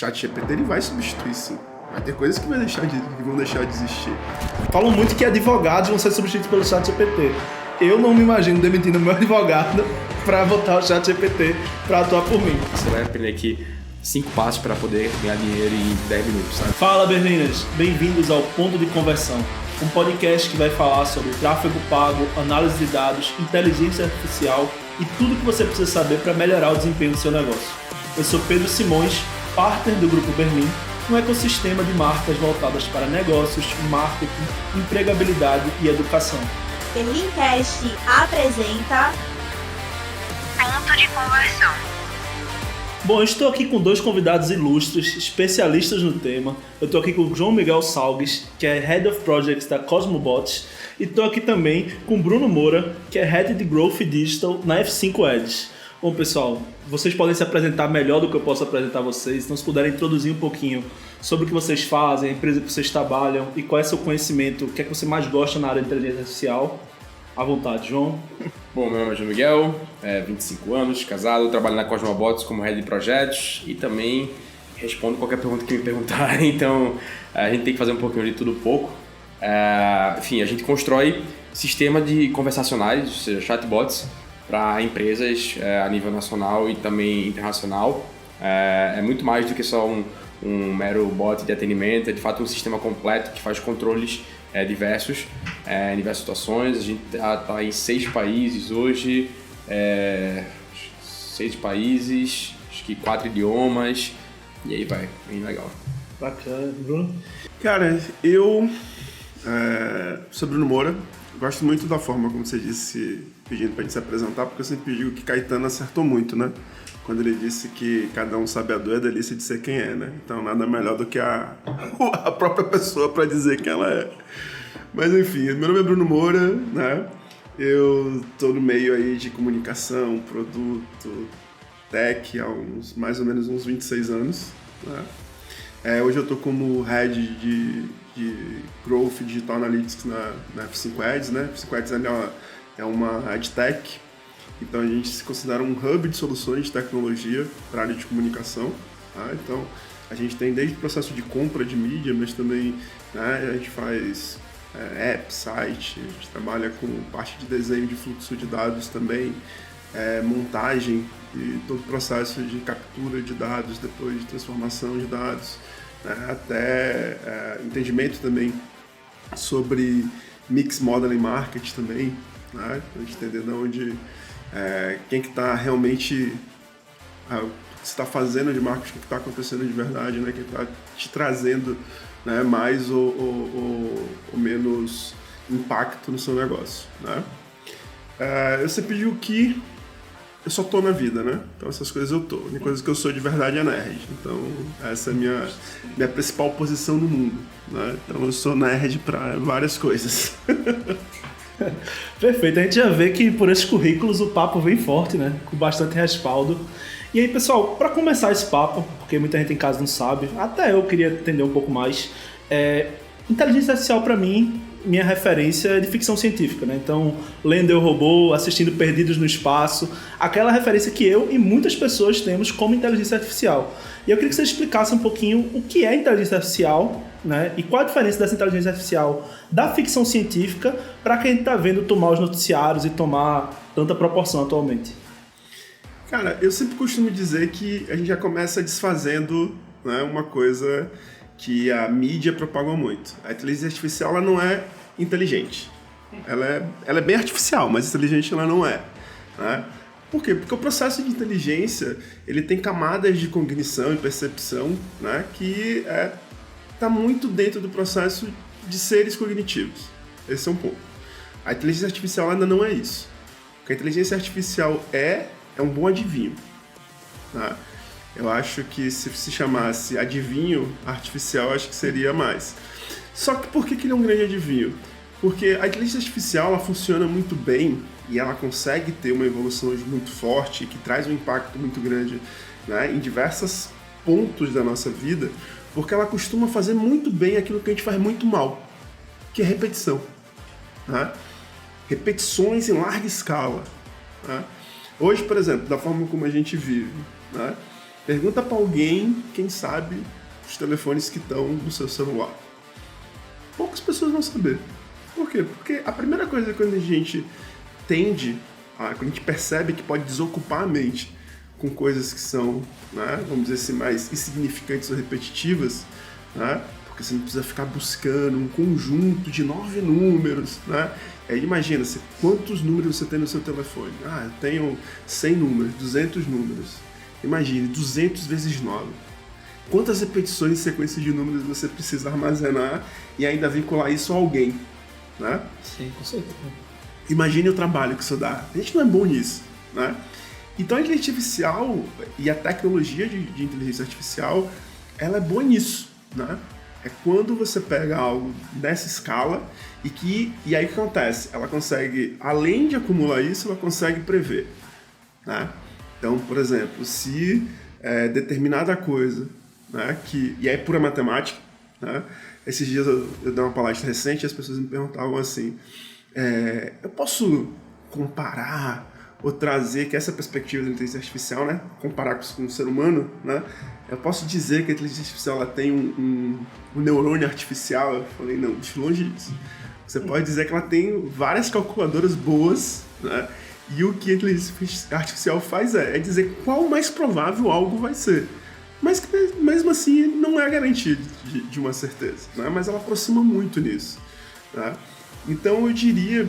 ChatGPT ele vai substituir sim. Vai ter coisas que vão deixar de existir. Falam muito que advogados vão ser substituídos pelo ChatGPT. Eu não me imagino demitindo meu advogado para botar o ChatGPT para atuar por mim. Você vai aprender aqui 5 passos para poder ganhar dinheiro em 10 minutos, sabe? Fala, Berliners! Bem-vindos ao Ponto de Conversão, um podcast que vai falar sobre tráfego pago, análise de dados, inteligência artificial e tudo que você precisa saber para melhorar o desempenho do seu negócio. Eu sou Pedro Simões, partner do Grupo Berlim, um ecossistema de marcas voltadas para negócios, marketing, empregabilidade e educação. Berlimcast apresenta Ponto de Conversão. Bom, eu estou aqui com 2 convidados ilustres, especialistas no tema. Eu estou aqui com o João Miguel Salgues, que é Head of Projects da Cosmobots, e estou aqui também com o Bruno Moura, que é Head de Growth Digital na F5 Ads. Bom, pessoal, vocês podem se apresentar melhor do que eu posso apresentar vocês, então se puderem introduzir um pouquinho sobre o que vocês fazem, a empresa que vocês trabalham e qual é o seu conhecimento, o que é que você mais gosta na área de inteligência artificial. À vontade, João. Bom, meu nome é João Miguel, 25 anos, casado, trabalho na Cosmobots como Head de Projetos e também respondo qualquer pergunta que me perguntarem, então a gente tem que fazer um pouquinho de tudo pouco. Enfim, a gente constrói sistema de conversacionais, ou seja, chatbots, para empresas a nível nacional e também internacional. É muito mais do que só um mero bot de atendimento, é de fato um sistema completo que faz controles diversos, em diversas situações. A gente está em 6 países hoje, 6 países, acho que 4 idiomas, e aí vai, bem legal. Bacana, Bruno? Cara, eu sou Bruno Moura, gosto muito da forma como você disse, pedindo pra gente se apresentar, porque eu sempre digo que Caetano acertou muito, né? Quando ele disse que cada um sabe a dor, é delícia de ser quem é, né? Então nada melhor do que a própria pessoa para dizer quem ela é. Mas enfim, meu nome é Bruno Moura, né? Eu tô no meio aí de comunicação, produto, tech há mais ou menos uns 26 anos, né? Hoje eu tô como Head de Growth Digital Analytics na F5 Ads, né? F5 Ads é uma AdTech. Então a gente se considera um hub de soluções de tecnologia para a área de comunicação. Tá? Então a gente tem desde o processo de compra de mídia, mas também, né, a gente faz app, site, a gente trabalha com parte de desenho de fluxo de dados também, montagem e todo o processo de captura de dados, depois de transformação de dados, né, até entendimento também sobre mix modeling marketing também, né, para a gente entender de onde quem que está realmente o que você está fazendo de marketing, o que está acontecendo de verdade, né? Quem está te trazendo, né, mais ou menos impacto no seu negócio, né? Eu sempre digo que eu só tô na vida, né? Então essas coisas eu tô. A única coisa que eu sou de verdade é nerd. Então essa é a minha principal posição no mundo, né? Então eu sou nerd para várias coisas. Perfeito, a gente já vê que por esses currículos o papo vem forte, né? Com bastante respaldo. E aí, pessoal, para começar esse papo, porque muita gente em casa não sabe, até eu queria entender um pouco mais, inteligência artificial para mim, minha referência é de ficção científica, né? Então, lendo Eu, Robô, assistindo Perdidos no Espaço, aquela referência que eu e muitas pessoas temos como inteligência artificial. E eu queria que você explicasse um pouquinho o que é inteligência artificial, né? E qual a diferença dessa inteligência artificial da ficção científica para quem está vendo tomar os noticiários e tomar tanta proporção atualmente. Cara, eu sempre costumo dizer que a gente já começa desfazendo, né, uma coisa que a mídia propagou muito. A inteligência artificial ela não é inteligente. Ela é bem artificial, mas inteligente ela não é, né? Por quê? Porque o processo de inteligência ele tem camadas de cognição e percepção, né, que está muito dentro do processo de seres cognitivos. Esse é um ponto. A inteligência artificial ainda não é isso. O que a inteligência artificial é um bom adivinho. Tá? Eu acho que se chamasse adivinho artificial, acho que seria mais. Só que por que ele é um grande adivinho? Porque a inteligência artificial ela funciona muito bem e ela consegue ter uma evolução muito forte que traz um impacto muito grande, né, em diversos pontos da nossa vida, porque ela costuma fazer muito bem aquilo que a gente faz muito mal, que é repetição. Né? Repetições em larga escala. Né? Hoje, por exemplo, da forma como a gente vive, né? Pergunta para alguém, quem sabe, os telefones que estão no seu celular. Poucas pessoas vão saber. Por quê? Porque a primeira coisa quando a gente quando a gente percebe que pode desocupar a mente com coisas que são, né, vamos dizer assim, mais insignificantes ou repetitivas, né, porque você não precisa ficar buscando um conjunto de 9 números, né? Aí imagina, quantos números você tem no seu telefone? Eu tenho 100 números, 200 números. Imagine, 200 vezes 9. Quantas repetições em sequência de números você precisa armazenar e ainda vincular isso a alguém, né? Sim, com certeza. Imagine o trabalho que isso dá. A gente não é bom nisso, né? Então a inteligência artificial e a tecnologia de inteligência artificial, ela é boa nisso, né? É quando você pega algo nessa escala e aí o que acontece? Ela consegue, além de acumular isso, ela consegue prever, né? Então, por exemplo, se determinada coisa, né, e é pura matemática, né? Esses dias eu dei uma palestra recente e as pessoas me perguntavam assim, eu posso comparar ou trazer que essa perspectiva da inteligência artificial, né, comparar com o ser humano, né, eu posso dizer que a inteligência artificial ela tem um neurônio artificial? Eu falei, não, de longe disso. Você pode dizer que ela tem várias calculadoras boas, né, e o que a inteligência artificial faz é dizer qual mais provável algo vai ser. Mas que mesmo assim não é garantia de uma certeza, né? Mas ela aproxima muito nisso, né? Então eu diria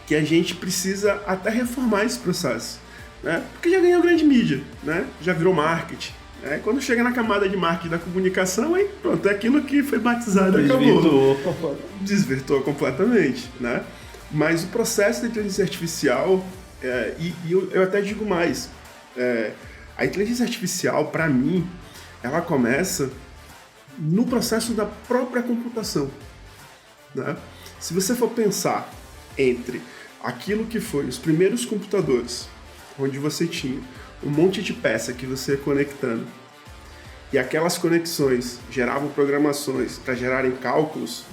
que a gente precisa até reformar esse processo, né? Porque já ganhou grande mídia, né? Já virou marketing, né? Quando chega na camada de marketing da comunicação, aí pronto, é aquilo que foi batizado e acabou. Desvirtuou completamente, né? Mas o processo da inteligência artificial, eu até digo mais, a inteligência artificial, para mim, ela começa no processo da própria computação, né? Se você for pensar entre aquilo que foi os primeiros computadores, onde você tinha um monte de peça que você ia conectando, e aquelas conexões geravam programações para gerarem cálculos,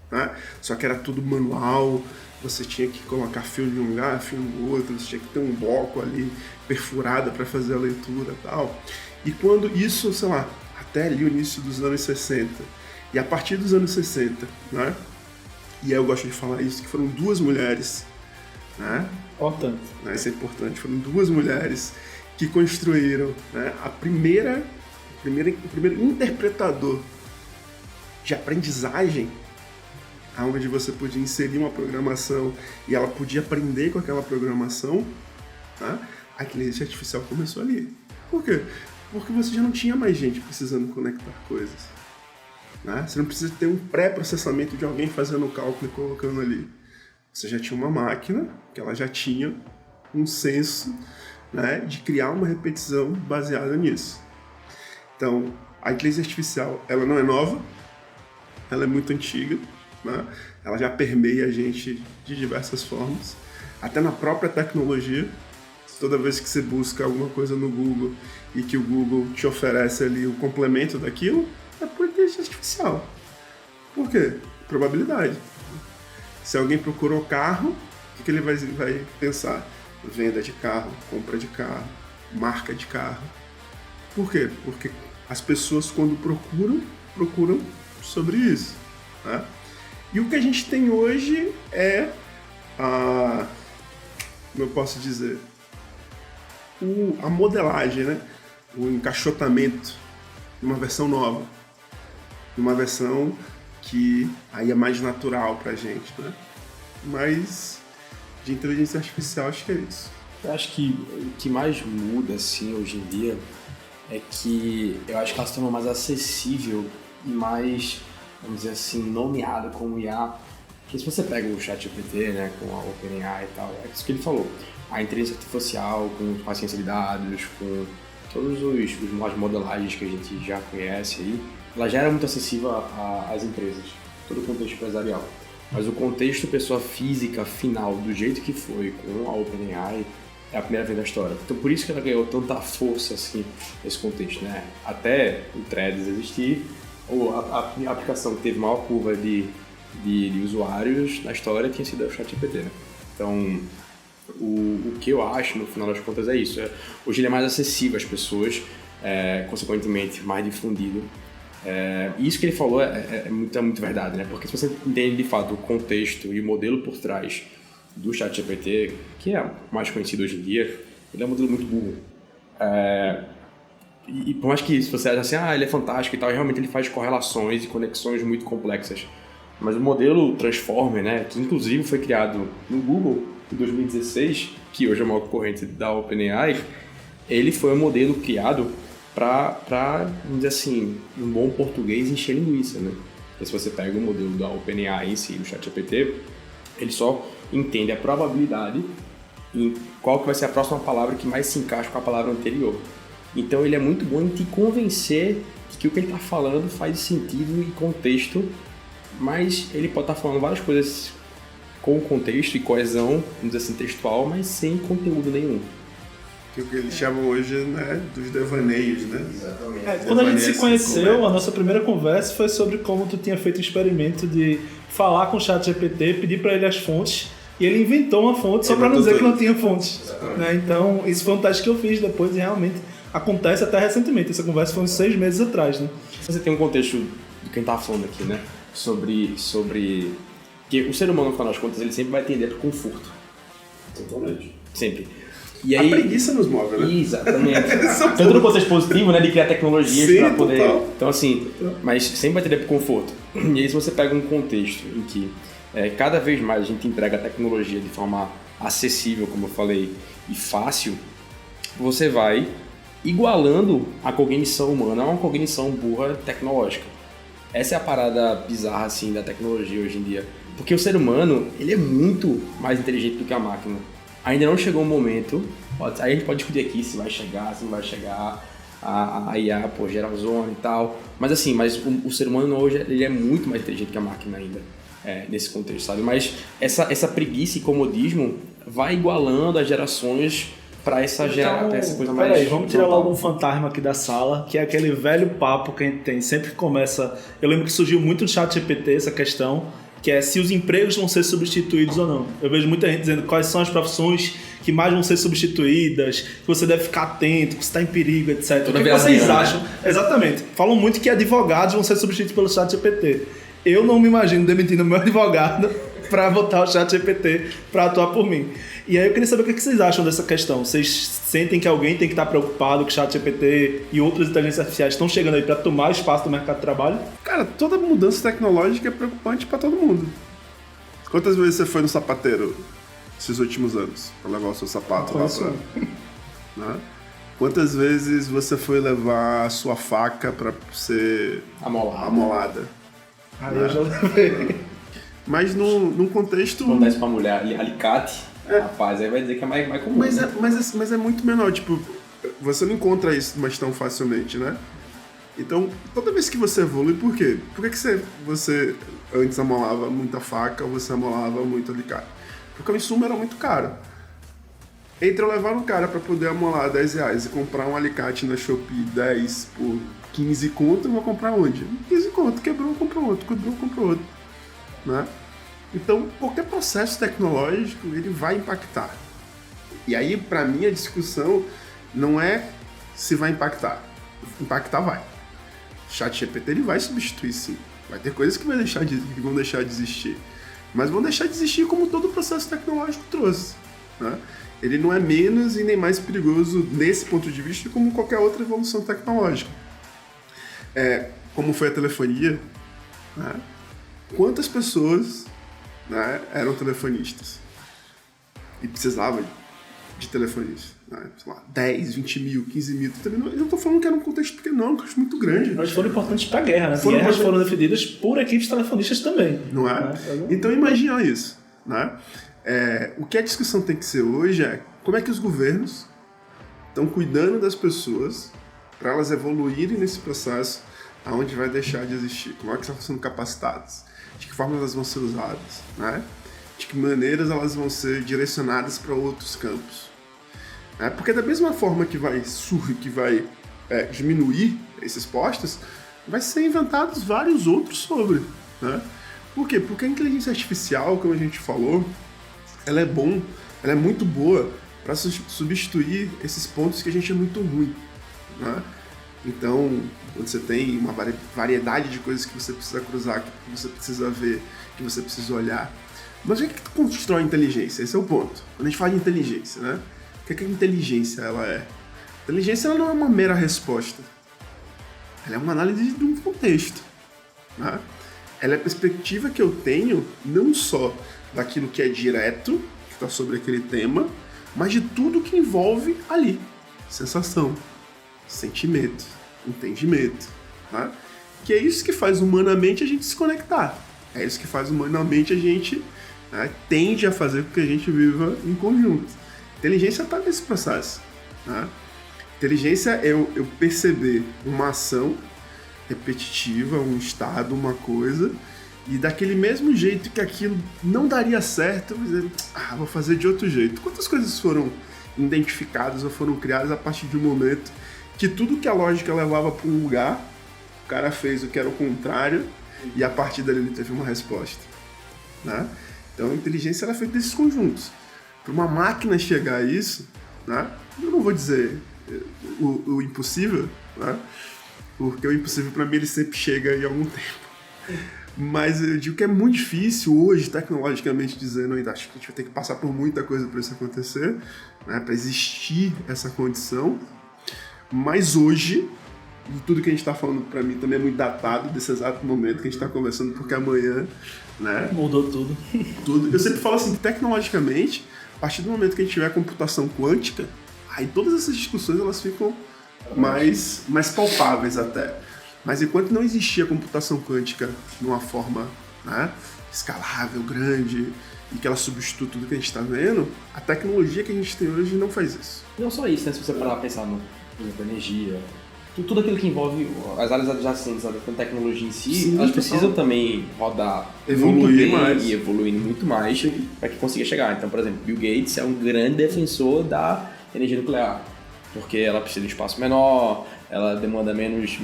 né? Só que era tudo manual, você tinha que colocar fio de um lugar, fio no outro, você tinha que ter um bloco ali perfurado para fazer a leitura e tal. E quando isso, sei lá, até ali o início dos anos 60, e a partir dos anos 60, né? E aí eu gosto de falar isso, que foram duas mulheres, né? Importante. Isso é importante, foram duas mulheres que construíram, né, o primeiro interpretador de aprendizagem, onde você podia inserir uma programação e ela podia aprender com aquela programação, né? A inteligência artificial começou ali. Por quê? Porque você já não tinha mais gente precisando conectar coisas, né? Você não precisa ter um pré-processamento de alguém fazendo o cálculo e colocando ali. Você já tinha uma máquina que ela já tinha um senso, né, de criar uma repetição baseada nisso. Então, a inteligência artificial, ela não é nova, ela é muito antiga, né? Ela já permeia a gente de diversas formas, até na própria tecnologia. Toda vez que você busca alguma coisa no Google e que o Google te oferece ali o complemento daquilo, é por inteligência artificial. Por quê? Probabilidade. Se alguém procurou carro, o que ele vai pensar? Venda de carro, compra de carro, marca de carro. Por quê? Porque as pessoas, quando procuram sobre isso, né? E o que a gente tem hoje é como eu posso dizer, a modelagem, né? O encaixotamento de uma versão nova, de uma versão que aí é mais natural pra gente, né? Mas de inteligência artificial acho que é isso. Eu acho que o que mais muda assim hoje em dia é que eu acho que ela se tornou mais acessível e mais, vamos dizer assim, nomeada como IA. Porque se você pega o ChatGPT, né, com a OpenAI e tal, é isso que ele falou. A inteligência artificial, com a ciência de dados, com todos as modelagens que a gente já conhece aí, ela já era muito acessível às empresas, todo o contexto empresarial. Mas o contexto pessoa física final, do jeito que foi com a OpenAI, é a primeira vez da história. Então por isso que ela ganhou tanta força assim, nesse contexto, né? Até o Threads existir, ou a aplicação que teve maior curva de usuários na história tinha sido o ChatGPT, né? Então, o que eu acho, no final das contas, é isso. Hoje ele é mais acessível às pessoas, consequentemente mais difundido. E isso que ele falou é muito verdade, né? Porque se você entende de fato o contexto e o modelo por trás do ChatGPT, que é o mais conhecido hoje em dia, ele é um modelo muito burro. E por mais que se você acha assim, ele é fantástico e tal, realmente ele faz correlações e conexões muito complexas. Mas o modelo Transformer, né, que inclusive foi criado no Google em 2016, que hoje é o maior concorrente da OpenAI, ele foi um modelo criado para, vamos dizer assim, em bom português, encher linguiça, né? E se você pega o modelo da OpenAI em si, do ChatGPT, ele só entende a probabilidade em qual que vai ser a próxima palavra que mais se encaixa com a palavra anterior. Então ele é muito bom em te convencer de que o que ele está falando faz sentido e contexto, mas ele pode estar falando várias coisas com contexto e coesão, vamos dizer assim, textual, mas sem conteúdo nenhum. Que é o que eles chamam hoje, né, dos devaneios, né? Exatamente. Quando a gente se conheceu, a nossa primeira conversa foi sobre como tu tinha feito o experimento de falar com o ChatGPT, pedir para ele as fontes, e ele inventou uma fonte só para não dizer que não tinha fontes. Né? Então, isso foi um teste que eu fiz depois e realmente acontece até recentemente. Essa conversa foi uns 6 meses atrás, né? Você tem um contexto de quem tá falando aqui, né? Sobre que o ser humano, no final das contas, ele sempre vai tender pro conforto. Totalmente. Sempre. E aí, a preguiça nos move, né? Exatamente. Tanto no contexto positivo, né? De criar tecnologias para poder... Total. Então, assim, mas sempre vai tender pro conforto. E aí, se você pega um contexto em que cada vez mais a gente entrega a tecnologia de forma acessível, como eu falei, e fácil, você vai igualando a cognição humana a uma cognição burra tecnológica. Essa é a parada bizarra, assim, da tecnologia hoje em dia. Porque o ser humano, ele é muito mais inteligente do que a máquina. Ainda não chegou o momento, aí a gente pode discutir aqui se vai chegar, se não vai chegar, a IA, gera ozônio e tal. Mas assim, o ser humano hoje, ele é muito mais inteligente que a máquina ainda, nesse contexto, sabe? Mas essa preguiça e comodismo vai igualando as gerações para essa coisa mais... Peraí, vamos tirar logo um fantasma aqui da sala, que é aquele velho papo que a gente tem, sempre que começa... Eu lembro que surgiu muito no ChatGPT essa questão, que é se os empregos vão ser substituídos ou não. Eu vejo muita gente dizendo quais são as profissões que mais vão ser substituídas, que você deve ficar atento, que você está em perigo, etc. O que vocês acham? Né? Exatamente. Falam muito que advogados vão ser substituídos pelo ChatGPT. Eu não me imagino demitindo meu advogado para botar o ChatGPT para atuar por mim. E aí eu queria saber o que vocês acham dessa questão. Vocês sentem que alguém tem que estar preocupado que o ChatGPT e outras inteligências artificiais estão chegando aí para tomar espaço no mercado de trabalho? Cara, toda mudança tecnológica é preocupante para todo mundo. Quantas vezes você foi no sapateiro esses últimos anos para levar o seu sapato lá pra... né? Quantas vezes você foi levar a sua faca para ser amolada? Aí eu já levei. Mas num contexto... Quando desse pra mulher alicate, rapaz, aí vai dizer que é mais comum. Mas é muito menor, tipo, você não encontra isso mais tão facilmente, né? Então, toda vez que você evolui, por quê? Por que você antes amolava muita faca ou você amolava muito alicate? Porque o insumo era muito caro. Entre eu levar um cara para poder amolar R$10 e comprar um alicate na Shopee 10 por 15 conto, eu vou comprar onde? 15 conto, quebrou, comprou outro, quebrou, comprou outro. Né? Então, qualquer processo tecnológico, ele vai impactar. E aí, para mim, a discussão não é se vai impactar. Impactar vai. O ChatGPT, ele vai substituir, sim. Vai ter coisas que vão deixar de existir. Mas vão deixar de existir como todo o processo tecnológico trouxe. Né? Ele não é menos e nem mais perigoso nesse ponto de vista como qualquer outra evolução tecnológica. Como foi a telefonia, né? Quantas pessoas, né, eram telefonistas e precisavam de telefonistas? Né? Sei lá, 10, 20 mil, 15 mil. Eu não estou falando que era um contexto pequeno, não, é um contexto muito grande. Mas foram importantes para a guerra, né? As guerras foram defendidas por equipes telefonistas também. Não é? Então imagina isso. Né? O que a discussão tem que ser hoje é como é que os governos estão cuidando das pessoas para elas evoluírem nesse processo aonde vai deixar de existir. Como é que elas estão sendo capacitadas? De que forma elas vão ser usadas? Né? De que maneiras elas vão ser direcionadas para outros campos? Porque da mesma forma que vai diminuir esses postos, vai ser inventados vários outros sobre. Né? Por quê? Porque a inteligência artificial, como a gente falou, ela é muito boa para substituir esses pontos que a gente é muito ruim. Né? Então, quando você tem uma variedade de coisas que você precisa cruzar, que você precisa ver, que você precisa olhar. Mas o que constrói inteligência? Esse é o ponto. Quando a gente fala de inteligência, né? O que a inteligência ela é? A inteligência ela não é uma mera resposta. Ela é uma análise de um contexto. Né? Ela é a perspectiva que eu tenho não só daquilo que é direto, que está sobre aquele tema, mas de tudo que envolve ali. Sensação, sentimento, entendimento. Né? Que é isso que faz humanamente a gente se conectar. É isso que faz humanamente a gente tende a fazer com que a gente viva em conjunto. Inteligência está nesse processo. Né? Inteligência é eu perceber uma ação repetitiva, um estado, uma coisa, e daquele mesmo jeito que aquilo não daria certo, eu vou dizer, vou fazer de outro jeito. Quantas coisas foram identificadas ou foram criadas a partir de um momento que tudo que a lógica levava para um lugar, o cara fez o que era o contrário, e a partir dali ele teve uma resposta. Né? Então a inteligência ela é feita desses conjuntos. Para uma máquina chegar a isso, né? Eu não vou dizer o impossível, né? Porque o impossível para mim ele sempre chega em algum tempo. Mas eu digo que é muito difícil hoje, tecnologicamente dizendo, ainda acho que a gente vai ter que passar por muita coisa para isso acontecer, né? Para existir essa condição. Mas hoje, e tudo que a gente está falando para mim também é muito datado desse exato momento que a gente está conversando, porque amanhã, né? Mudou tudo. Tudo. Eu sempre falo assim, que tecnologicamente, a partir do momento que a gente tiver computação quântica, aí todas essas discussões elas ficam mais palpáveis até. Mas enquanto não existia computação quântica numa forma, né, escalável, grande, e que ela substitui tudo que a gente está vendo, a tecnologia que a gente tem hoje não faz isso. Não só isso, né? Se você parar pra pensar no, por exemplo, energia, tudo aquilo que envolve as áreas adjacentes da tecnologia em si, Sim, elas precisam também rodar evoluir muito bem mais. e evoluindo muito mais para que consiga chegar. Então, por exemplo, Bill Gates é um grande defensor da energia nuclear, porque ela precisa de um espaço menor, ela demanda menos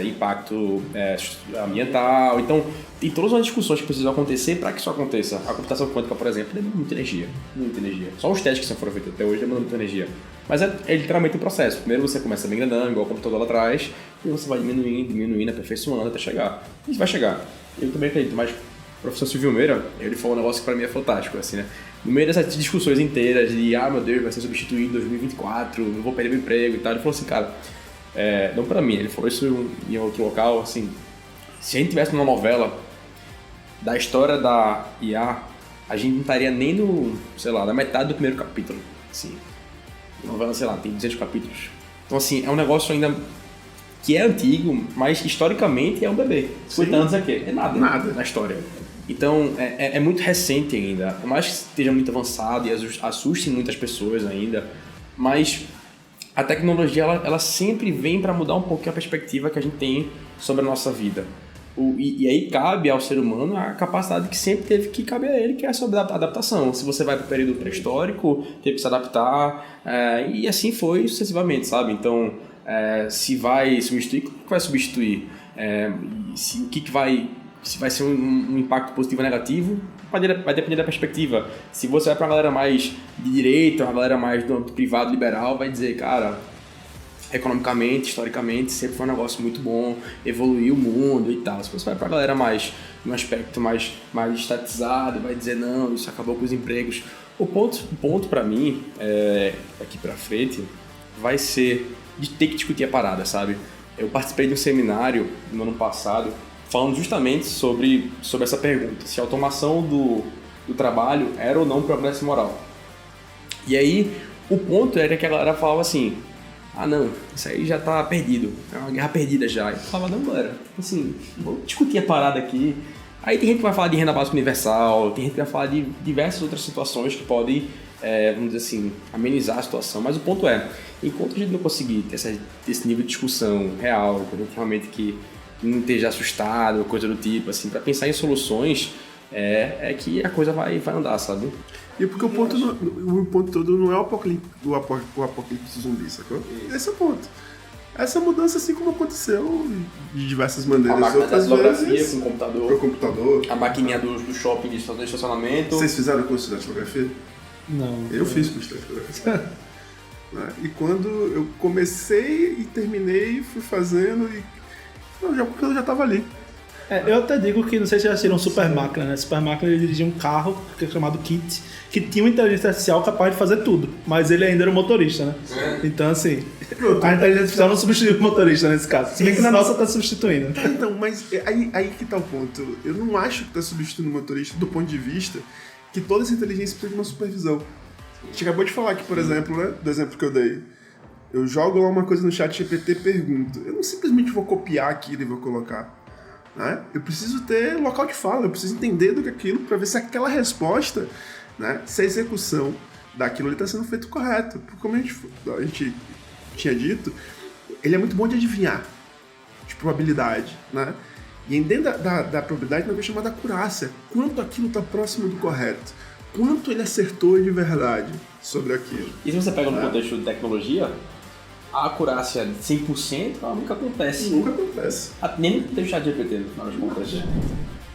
impacto ambiental. Então, tem todas as discussões que precisam acontecer para que isso aconteça. A computação quântica, por exemplo, demanda muita energia. Só os testes que foram feitos até hoje demandam muita energia. Mas é literalmente um processo. Primeiro você começa bem grandão, igual o computador lá atrás, e você vai diminuindo, aperfeiçoando até chegar. A gente vai chegar. Eu também acredito, mas o professor Silvio Meira, ele falou um negócio que para mim é fantástico, assim, né? No meio dessas discussões inteiras de, meu Deus, vai ser substituído em 2024, eu vou perder meu emprego e tal, ele falou assim, cara, não pra mim, ele falou isso em outro local, assim, se a gente tivesse uma novela da história da IA, a gente não estaria nem no, sei lá, na metade do primeiro capítulo, assim. A novela, sei lá, tem 200 capítulos. Então, assim, é um negócio ainda que é antigo, mas historicamente é um bebê. 50 anos é o quê? É nada na história. Então, é muito recente ainda. Por mais que esteja muito avançado e assuste muitas pessoas ainda, mas a tecnologia, ela sempre vem para mudar um pouquinho a perspectiva que a gente tem sobre a nossa vida. E aí cabe ao ser humano a capacidade que sempre teve que caber a ele, que é sobre a adaptação. Se você vai para o período pré-histórico, teve que se adaptar, e assim foi sucessivamente, sabe? Então, se vai substituir, o que vai substituir? Se vai ser um impacto positivo ou negativo, vai depender da perspectiva. Se você vai para uma galera mais de direita, uma galera mais do âmbito privado, liberal, vai dizer, cara, economicamente, historicamente, sempre foi um negócio muito bom, evoluiu o mundo e tal. Se você vai para a galera mais, num aspecto mais estatizado, vai dizer, não, isso acabou com os empregos. O ponto para mim, aqui para frente, vai ser de ter que discutir a parada, sabe? Eu participei de um seminário no ano passado, falando justamente sobre essa pergunta, se a automação do trabalho era ou não um progresso moral. E aí, o ponto era que a galera falava assim, não, isso aí já tá perdido, é uma guerra perdida já. Eu falava, não, galera, assim, vamos discutir a parada aqui. Aí tem gente que vai falar de renda básica universal, tem gente que vai falar de diversas outras situações que podem, vamos dizer assim, amenizar a situação. Mas o ponto é, enquanto a gente não conseguir ter esse nível de discussão real, quando a gente realmente que não esteja assustado, coisa do tipo, assim, para pensar em soluções, que a coisa vai andar, sabe? E porque o ponto todo não é o apocalipse zumbi, sacou? Esse é o ponto. Essa mudança, assim como aconteceu de diversas maneiras. A máquina da datilografia com o computador. A maquininha do shopping de estacionamento. Vocês fizeram curso de datilografia? Não. Eu fiz curso de datilografia. Né? E quando eu comecei e terminei, fui fazendo e eu já estava ali. Eu até digo que, não sei se já assistiram Super Máquina, né? Super Máquina, ele dirigia um carro que é chamado Kit, que tinha uma inteligência artificial capaz de fazer tudo, mas ele ainda era o motorista, né? Então, assim, a inteligência artificial não substitui o motorista nesse caso. Se bem que na nossa tá substituindo. Então, mas aí que tá o ponto. Eu não acho que tá substituindo o motorista do ponto de vista que toda essa inteligência precisa de uma supervisão. A gente acabou de falar aqui, por exemplo, né? Do exemplo que eu dei. Eu jogo lá uma coisa no chat GPT e pergunto. Eu não simplesmente vou copiar aquilo e vou colocar. Né? Eu preciso ter local de fala, eu preciso entender do que é aquilo para ver se aquela resposta, né, se a execução daquilo ali está sendo feito correto. Porque como a gente tinha dito, ele é muito bom de adivinhar, de probabilidade, né? E dentro da probabilidade tem uma coisa chamada acurácia. Quanto aquilo está próximo do correto? Quanto ele acertou de verdade sobre aquilo? E se você pega no contexto de tecnologia, a acurácia de 100% ela nunca acontece. Nunca acontece. Nem no contexto de GPT, no final das contas.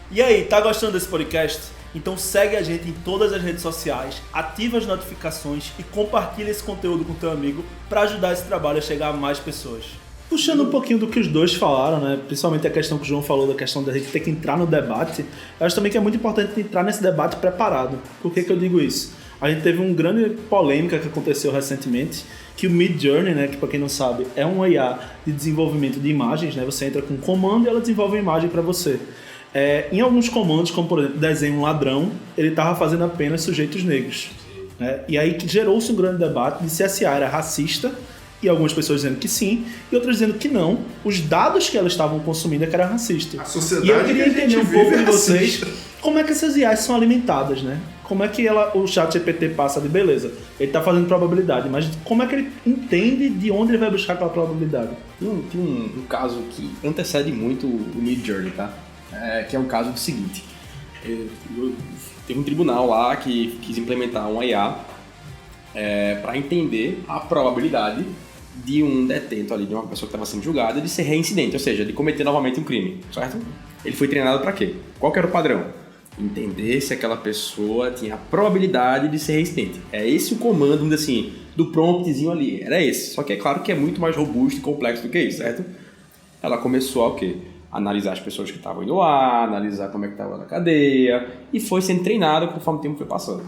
E aí, tá gostando desse podcast? Então segue a gente em todas as redes sociais, ativa as notificações e compartilha esse conteúdo com teu amigo para ajudar esse trabalho a chegar a mais pessoas. Puxando um pouquinho do que os dois falaram, né? Principalmente a questão que o João falou, da questão da gente ter que entrar no debate, eu acho também que é muito importante entrar nesse debate preparado. Por que eu digo isso? A gente teve uma grande polêmica que aconteceu recentemente, que o Midjourney, né, que para quem não sabe, é um IA de desenvolvimento de imagens, né? Você entra com um comando e ela desenvolve uma imagem para você. Em alguns comandos, como por exemplo, desenho um ladrão, ele estava fazendo apenas sujeitos negros. Né? E aí gerou-se um grande debate de se essa IA era racista, e algumas pessoas dizendo que sim, e outras dizendo que não. Os dados que elas estavam consumindo é que era racista. A sociedade e eu queria entender um pouco de vocês racista. como é que essas IAs são alimentadas, né? Como é que o chat GPT passa de beleza? Ele está fazendo probabilidade, mas como é que ele entende de onde ele vai buscar aquela probabilidade? Tem um caso que antecede muito o Midjourney, tá? Que é um caso do seguinte. Teve um tribunal lá que quis implementar uma IA para entender a probabilidade de um detento ali, de uma pessoa que estava sendo julgada, de ser reincidente, ou seja, de cometer novamente um crime, certo? Ele foi treinado para quê? Qual que era o padrão? Entender se aquela pessoa tinha a probabilidade de ser reincidente. É esse o comando, assim, do promptzinho ali. Era esse. Só que é claro que é muito mais robusto e complexo do que isso, certo? Ela começou a o quê? Analisar as pessoas que estavam indo lá, analisar como é que estava na cadeia, e foi sendo treinada conforme o tempo foi passando.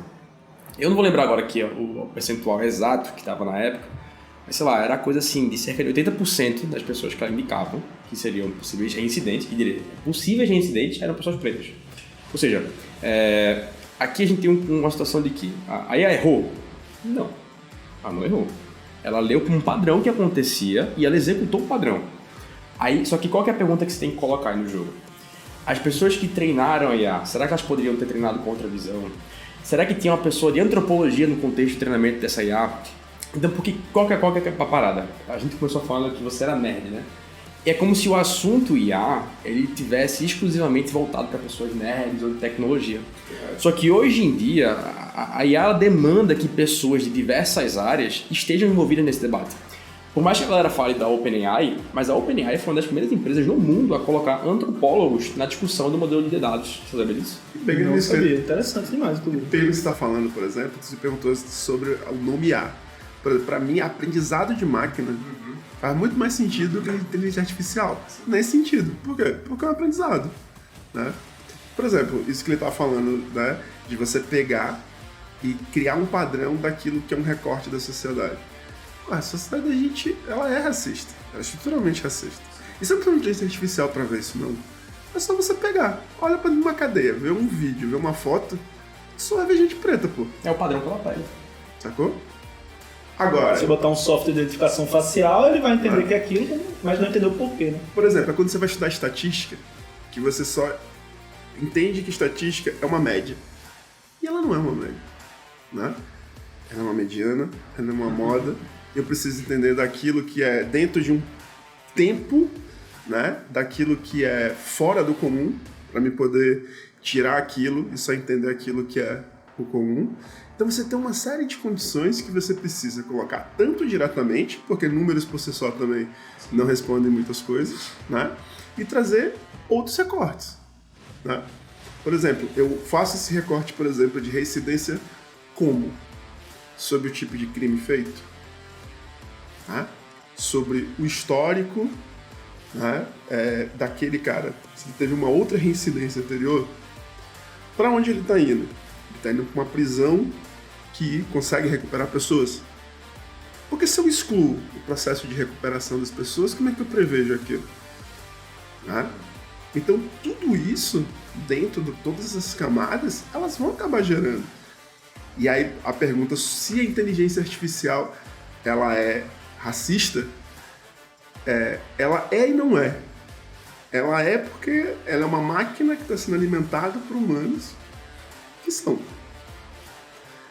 Eu não vou lembrar agora aqui o percentual exato que estava na época, mas sei lá, era coisa assim, de cerca de 80% das pessoas que ela indicavam que seriam possíveis reincidentes, e diria, possíveis reincidentes eram pessoas pretas. Ou seja, aqui a gente tem uma situação de que a IA errou? Não, ela não errou. Ela leu como um padrão que acontecia e ela executou o padrão. Aí, só que qual que é a pergunta que você tem que colocar aí no jogo? As pessoas que treinaram a IA, será que elas poderiam ter treinado com outra visão? Será que tinha uma pessoa de antropologia no contexto de treinamento dessa IA? Então, qual que é a parada? A gente começou falando que você era nerd, né? É como se o assunto IA ele tivesse exclusivamente voltado para pessoas nerds ou de tecnologia. Só que hoje em dia, a IA demanda que pessoas de diversas áreas estejam envolvidas nesse debate. Por mais que a galera fale da OpenAI, mas a OpenAI foi uma das primeiras empresas no mundo a colocar antropólogos na discussão do modelo de dados. Você sabe disso? Pegando isso, Interessante demais. pelo que você está falando, por exemplo, você perguntou sobre o nome IA. Para mim, aprendizado de máquina faz muito mais sentido que a inteligência artificial. Nesse sentido. Por quê? Porque é um aprendizado. Né? Por exemplo, isso que ele está falando, né, de você pegar e criar um padrão daquilo que é um recorte da sociedade. A sociedade da gente, ela é racista. Ela é estruturalmente racista. E você não precisa de inteligência artificial para ver isso, não. É só você pegar, olha para uma cadeia, ver um vídeo, ver uma foto, só vai ver gente preta, pô. É o padrão que ela pega. Sacou? Agora, se botar um software de identificação facial, ele vai entender que é aquilo, mas não entender o porquê, né? Por exemplo, é quando você vai estudar estatística, que você só entende que estatística é uma média. E ela não é uma média, né? Ela é uma mediana, ela é uma moda. Eu preciso entender daquilo que é dentro de um tempo, né? Daquilo que é fora do comum, para me poder tirar aquilo e só entender aquilo que é o comum. Então você tem uma série de condições que você precisa colocar tanto diretamente, porque números por si só também não respondem muitas coisas, né? E trazer outros recortes, né? Por exemplo, eu faço esse recorte, por exemplo, de reincidência como? Sobre o tipo de crime feito? né? Sobre o histórico, né? Daquele cara. Se ele teve uma outra reincidência anterior, para onde ele está indo? Ele está indo para uma prisão que consegue recuperar pessoas. Porque se eu excluo o processo de recuperação das pessoas, como é que eu prevejo aquilo? Né? Então, tudo isso, dentro de todas essas camadas, elas vão acabar gerando. E aí, a pergunta se a inteligência artificial ela é racista, ela é e não é. Ela é porque ela é uma máquina que está sendo alimentada por humanos que são.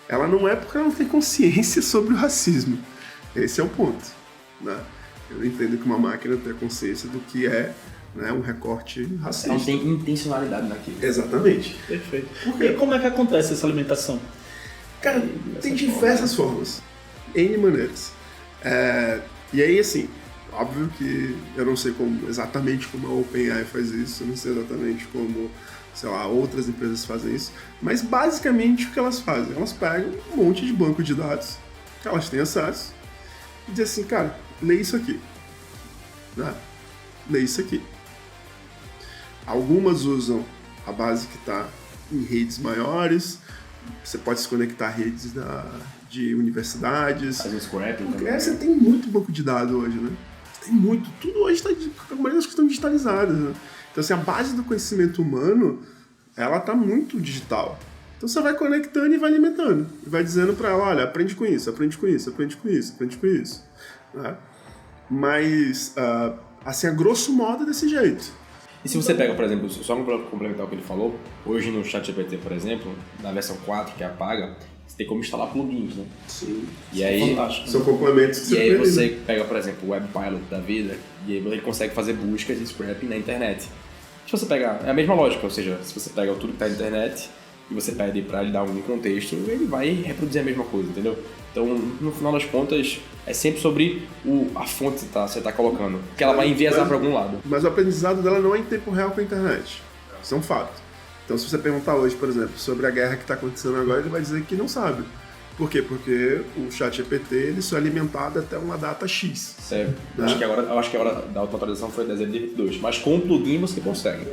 Ela não é porque ela não tem consciência sobre o racismo. Esse é o ponto. Né? Eu entendo que uma máquina tem consciência do que é, né, um recorte racista. Não tem intencionalidade naquilo. Exatamente. Perfeito. E como é que acontece essa alimentação? Cara, tem diversas formas. N maneiras. E aí, assim, óbvio que eu não sei exatamente como a OpenAI faz isso, eu não sei exatamente como, sei lá, outras empresas fazem isso, mas basicamente o que elas fazem? Elas pegam um monte de banco de dados que elas têm acesso e dizem assim, cara, lê isso aqui. Né? Lê isso aqui. Algumas usam a base que está em redes maiores, você pode se conectar a redes de universidades. Fazer scrapping porque também. Você tem muito banco de dados hoje, né? Tem muito. Tudo hoje a maioria das coisas estão digitalizadas, né? Então, assim, a base do conhecimento humano, ela tá muito digital. Então, você vai conectando e vai alimentando. E vai dizendo para ela, olha, aprende com isso, aprende com isso, aprende com isso, aprende com isso. Né? Mas, assim, a grosso modo é desse jeito. E se você pega, por exemplo, só para complementar o que ele falou, hoje no ChatGPT, por exemplo, na versão 4, que é a paga, você tem como instalar plugins, né? Sim. E aí, são complementos que e aí precisa. você pega, por exemplo, o WebPilot da vida, e aí ele consegue fazer buscas de scrapping na internet. Se você pegar, é a mesma lógica, ou seja, se você pega tudo que está na internet e você pede para ele dar algum contexto, ele vai reproduzir a mesma coisa, entendeu? Então, no final das contas, é sempre sobre a fonte que você tá colocando, que ela vai enviesar para algum lado. Mas o aprendizado dela não é em tempo real com a internet. Isso é um fato. Então, se você perguntar hoje, por exemplo, sobre a guerra que está acontecendo agora, ele vai dizer que não sabe. Por quê? Porque o ChatGPT ele só é alimentado até uma data X. Certo. Né? Eu acho que a hora da atualização foi dezembro de 22, mas com o plugin você consegue.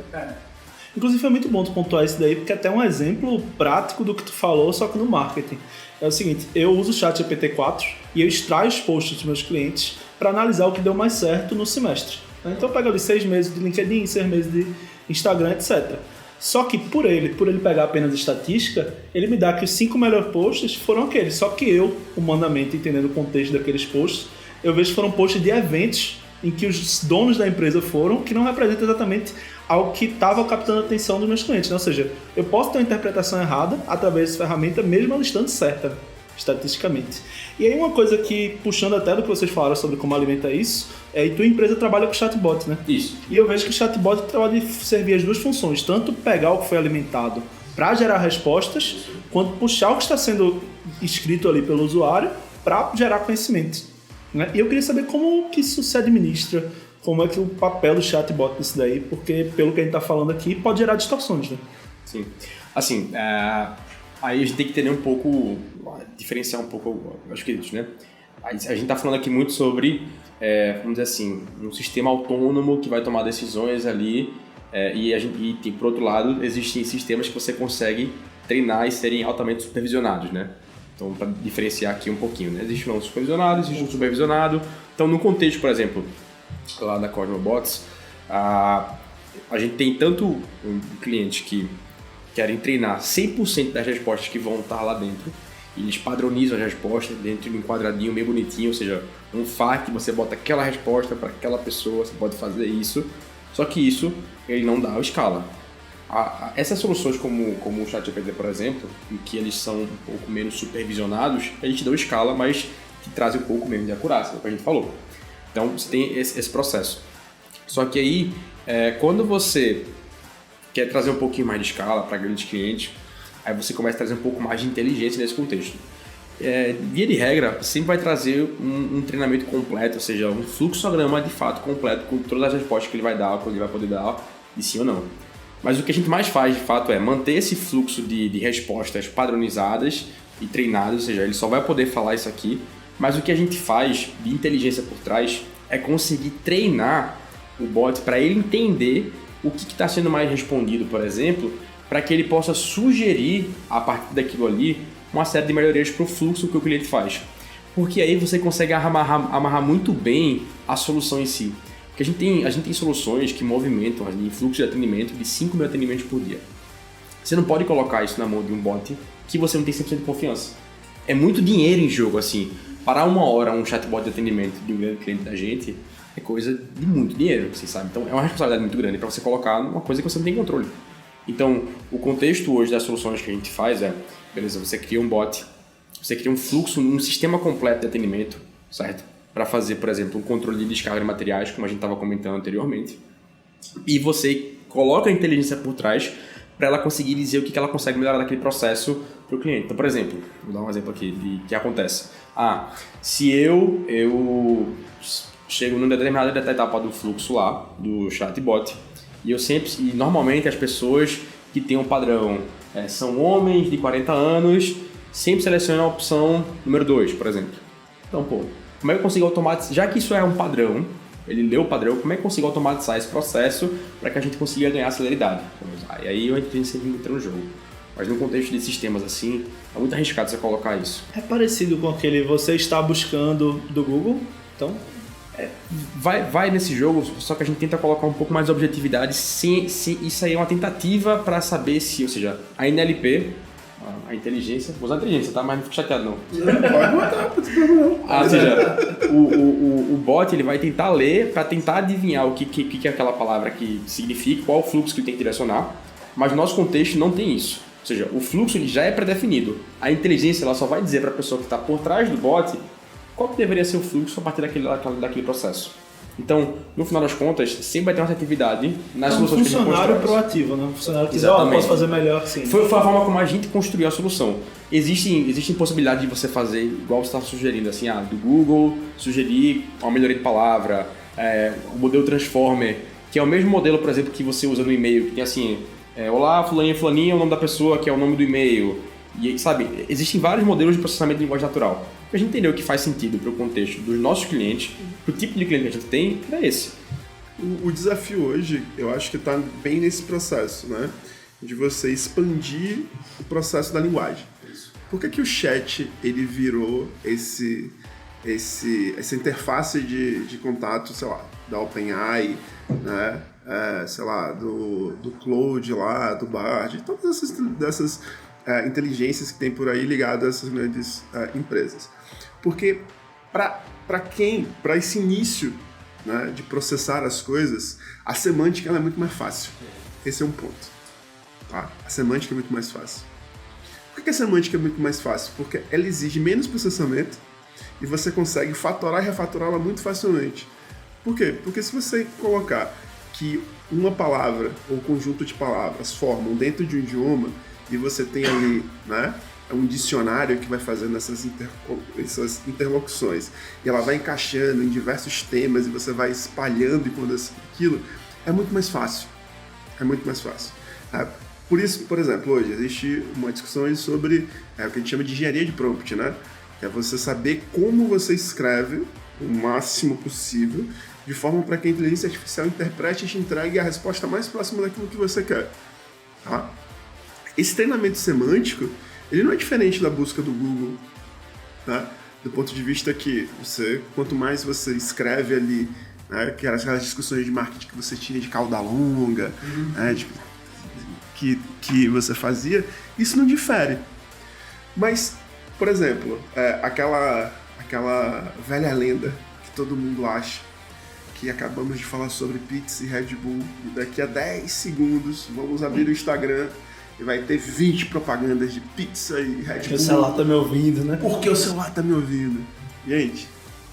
Inclusive foi muito bom tu pontuar isso daí, porque é até um exemplo prático do que tu falou, só que no marketing. É o seguinte, eu uso o ChatGPT 4 e eu extraio os posts dos meus clientes para analisar o que deu mais certo no semestre. Então eu pego ali 6 meses de LinkedIn, 6 meses de Instagram, etc. Só que por ele pegar apenas estatística, ele me dá que os 5 melhores posts foram aqueles. Só que eu, humanamente, entendendo o contexto daqueles posts, eu vejo que foram posts de eventos em que os donos da empresa foram, que não representam exatamente ao que estava captando a atenção dos meus clientes. Né? Ou seja, eu posso ter uma interpretação errada através dessa ferramenta, mesmo ela estando certa, estatisticamente. E aí uma coisa que, puxando até do que vocês falaram sobre como alimenta isso, e tua empresa trabalha com chatbot, né? Isso. E eu vejo que o chatbot trabalha de servir as duas funções, tanto pegar o que foi alimentado para gerar respostas, quanto puxar o que está sendo escrito ali pelo usuário para gerar conhecimento. Né? E eu queria saber como que isso se administra, como é que o papel do chatbot nisso daí, porque pelo que a gente está falando aqui, pode gerar distorções, né? Sim. Assim, aí a gente tem que entender um pouco, diferenciar um pouco os quesitos, né? A gente está falando aqui muito sobre, vamos dizer assim, um sistema autônomo que vai tomar decisões ali, e por outro lado, existem sistemas que você consegue treinar e serem altamente supervisionados, né? Então, para diferenciar aqui um pouquinho, né? Existe um não supervisionado, existe um supervisionado. Então, no contexto, por exemplo, lá da Cosmobots, a gente tem tanto clientes que querem treinar 100% das respostas que vão estar lá dentro, e eles padronizam as respostas dentro de um quadradinho meio bonitinho, ou seja, um FAQ, você bota aquela resposta para aquela pessoa, você pode fazer isso, só que isso ele não dá a escala. Essas soluções como o ChatGPT, por exemplo, em que eles são um pouco menos supervisionados, a gente dá escala, mas que trazem um pouco menos de acurácia, é o que a gente falou. Então, você tem esse processo. Só que aí, quando você quer trazer um pouquinho mais de escala para grandes clientes, aí você começa a trazer um pouco mais de inteligência nesse contexto. Via de regra, sempre vai trazer um treinamento completo, ou seja, um fluxograma de fato completo com todas as respostas que ele vai dar, que ele vai poder dar, de sim ou não. Mas o que a gente mais faz, de fato, é manter esse fluxo de respostas padronizadas e treinadas, ou seja, ele só vai poder falar isso aqui Mas o que a gente faz de inteligência por trás é conseguir treinar o bot para ele entender o que está sendo mais respondido, por exemplo, para que ele possa sugerir, a partir daquilo ali, uma série de melhorias para o fluxo que o cliente faz. Porque aí você consegue amarrar muito bem a solução em si. Porque a gente tem soluções que movimentam em fluxo de atendimento de 5 mil atendimentos por dia. Você não pode colocar isso na mão de um bot que você não tem 100% de confiança. É muito dinheiro em jogo, assim. Parar uma hora um chatbot de atendimento de um grande cliente da gente é coisa de muito dinheiro, você sabe. Então é uma responsabilidade muito grande para você colocar numa coisa que você não tem controle. Então, o contexto hoje das soluções que a gente faz é, beleza, você cria um bot, você cria um fluxo, um sistema completo de atendimento, certo? Para fazer, por exemplo, um controle de descarga de materiais, como a gente estava comentando anteriormente. E você coloca a inteligência por trás para ela conseguir dizer o que ela consegue melhorar daquele processo para o cliente. Então, por exemplo, vou dar um exemplo aqui de que acontece. Se eu chego numa determinada etapa do fluxo lá, do chatbot, e normalmente as pessoas que têm um padrão são homens de 40 anos, sempre selecionam a opção número 2, por exemplo. Então, como é que eu consigo automatizar? Já que isso é um padrão, ele leu o padrão, como é que eu consigo automatizar esse processo para que a gente consiga ganhar celeridade? E aí a gente sempre entra no jogo. Mas no contexto de sistemas assim, é muito arriscado você colocar isso. É parecido com aquele você está buscando do Google, então... Vai nesse jogo, só que a gente tenta colocar um pouco mais de objetividade. Isso aí é uma tentativa para saber se, ou seja, a NLP, a inteligência, vou usar a inteligência, tá? Mas não fico chateado não. Pode botar, não tem problema não. Ou seja, o bot ele vai tentar ler para tentar adivinhar o que é aquela palavra que significa, qual o fluxo que ele tem que direcionar, mas no nosso contexto não tem isso. Ou seja, o fluxo ele já é pré-definido. A inteligência ela só vai dizer para a pessoa que está por trás do bot qual que deveria ser o fluxo a partir daquele processo. Então, no final das contas, sempre vai ter uma assertividade nas soluções que a gente constrói. Um funcionário proativo, né? Um funcionário que diz, posso fazer melhor assim. Foi a forma como a gente construiu a solução. Existem possibilidades de você fazer, igual você está sugerindo, assim, do Google, sugerir uma melhoria de palavra, o modelo Transformer, que é o mesmo modelo, por exemplo, que você usa no e-mail, que tem assim, olá, fulaninha, fulaninha, é o nome da pessoa, que é o nome do e-mail. E, sabe, existem vários modelos de processamento de linguagem natural. A gente entendeu que faz sentido para o contexto dos nossos clientes, para o tipo de cliente que a gente tem, é esse. O desafio hoje, eu acho que está bem nesse processo, né? De você expandir o processo da linguagem. Por que o chat ele virou essa interface de contato, sei lá, da OpenAI, né? Sei lá, do Claude lá, do Bard, todas dessas inteligências que tem por aí ligadas a essas grandes empresas. Porque para esse início, né, de processar as coisas, a semântica ela é muito mais fácil. Esse é um ponto. Tá? A semântica é muito mais fácil. Por que a semântica é muito mais fácil? Porque ela exige menos processamento e você consegue fatorar e refatorá-la muito facilmente. Por quê? Porque se você colocar que uma palavra ou conjunto de palavras formam dentro de um idioma e você tem ali, né, um dicionário que vai fazendo essas interlocuções e ela vai encaixando em diversos temas e você vai espalhando e pondo aquilo, é muito mais fácil. É muito mais fácil. Por isso, por exemplo, hoje existe uma discussão sobre o que a gente chama de engenharia de prompt, né? Que é você saber como você escreve o máximo possível de forma para que a inteligência artificial interprete e te entregue a resposta mais próxima daquilo que você quer. Tá? Esse treinamento semântico, ele não é diferente da busca do Google, tá? Do ponto de vista que quanto mais você escreve ali, né, aquelas discussões de marketing que você tinha de cauda longa, né, que você fazia, isso não difere. Mas, por exemplo, aquela velha lenda que todo mundo acha, que acabamos de falar sobre pizza e Red Bull, e daqui a 10 segundos vamos abrir o Instagram e vai ter 20 propagandas de pizza e Red Bull. Porque o celular tá me ouvindo, né? Porque o celular tá me ouvindo. Gente,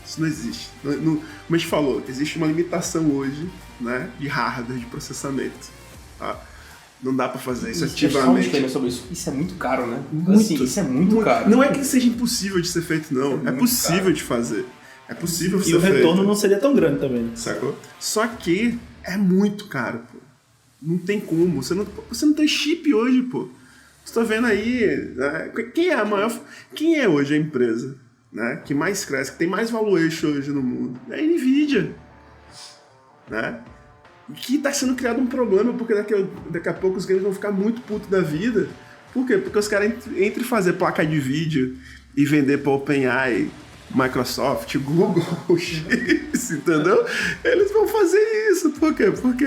isso não existe. Como a gente falou, existe uma limitação hoje, né, de hardware, de processamento. Tá? Não dá pra fazer isso ativamente. Sobre isso. Isso é muito caro, né? Muito. Assim, isso é muito caro. Não é que seja impossível de ser feito, não. É possível de fazer. É possível ser feito. E o retorno feito. não seria tão grande também. Sacou? Só que é muito caro, pô. Não tem como. Você não tem chip hoje, pô. Você tá vendo aí, né? Quem é hoje a empresa, né, que mais cresce, que tem mais valuation hoje no mundo, é a NVIDIA, né? Que está sendo criado um problema, porque daqui a pouco os games vão ficar muito putos da vida. Por quê? Porque os caras, entre fazer placa de vídeo e vender para OpenAI, Microsoft, Google, X, entendeu? Eles vão fazer isso. Por quê? Porque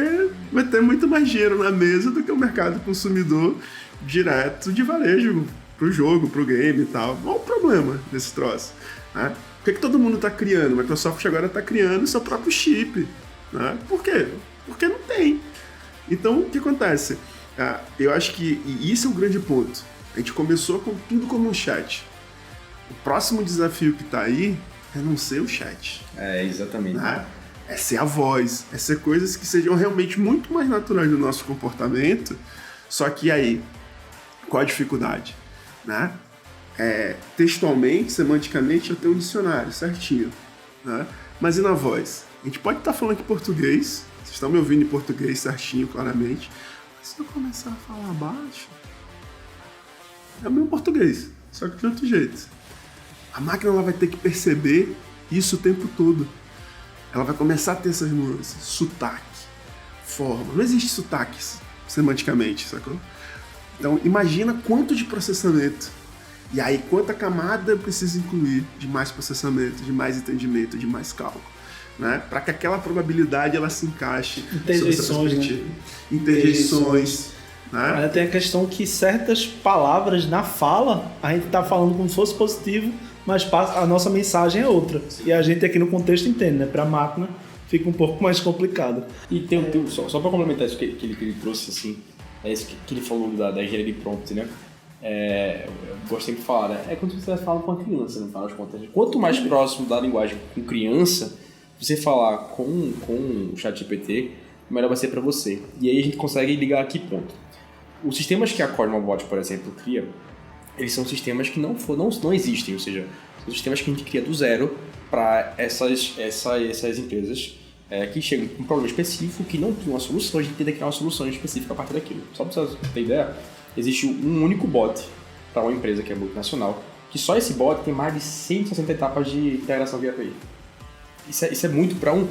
vai ter muito mais dinheiro na mesa do que o mercado consumidor direto de varejo pro jogo, pro game e tal. Qual o problema desse troço? Né? Por que todo mundo está criando? A Microsoft agora está criando seu próprio chip. Né? Por quê? Porque não tem. Então, o que acontece? Eu acho que e isso é um grande ponto. A gente começou com tudo como um chat. O próximo desafio que está aí é não ser o chat. Exatamente. Né? É ser a voz. É ser coisas que sejam realmente muito mais naturais do nosso comportamento. Só que aí, qual a dificuldade? Né? Textualmente, semanticamente, eu tenho um dicionário certinho. Né? Mas e na voz? A gente pode estar falando aqui português, vocês estão me ouvindo em português certinho, claramente, mas se eu começar a falar baixo, é o meu português, só que de outro jeito. A máquina ela vai ter que perceber isso o tempo todo. Ela vai começar a ter essas nuances, sotaque, forma. Não existe sotaques semanticamente, sacou? Então imagina quanto de processamento. E aí quanta camada eu preciso incluir de mais processamento, de mais de mais cálculo. Né? Para que aquela probabilidade ela se encaixe. Interjeições, né? Interjeições. Né? Tem a questão que certas palavras na fala a gente tá falando como se fosse positivo, mas a nossa mensagem é outra. Sim. E a gente aqui no contexto entende, né? Para a máquina fica um pouco mais complicado. E só para complementar isso que ele trouxe, assim, é isso que ele falou da engenharia de prompt, né? Eu gosto sempre de falar, né? É quando você fala com a criança, no final das contas. Quanto mais próximo da linguagem com criança, você falar com o ChatGPT, melhor vai ser para você. E aí a gente consegue ligar aqui ponto. Os sistemas que a Cosmobot, por exemplo, cria, eles são sistemas que não existem, ou seja, são sistemas que a gente cria do zero para essas empresas que chegam com um problema específico, que não tem uma solução, a gente tem que criar uma solução específica a partir daquilo. Só para você ter ideia, existe um único bot para uma empresa que é multinacional, que só esse bot tem mais de 160 etapas de integração via API. Isso é muito para um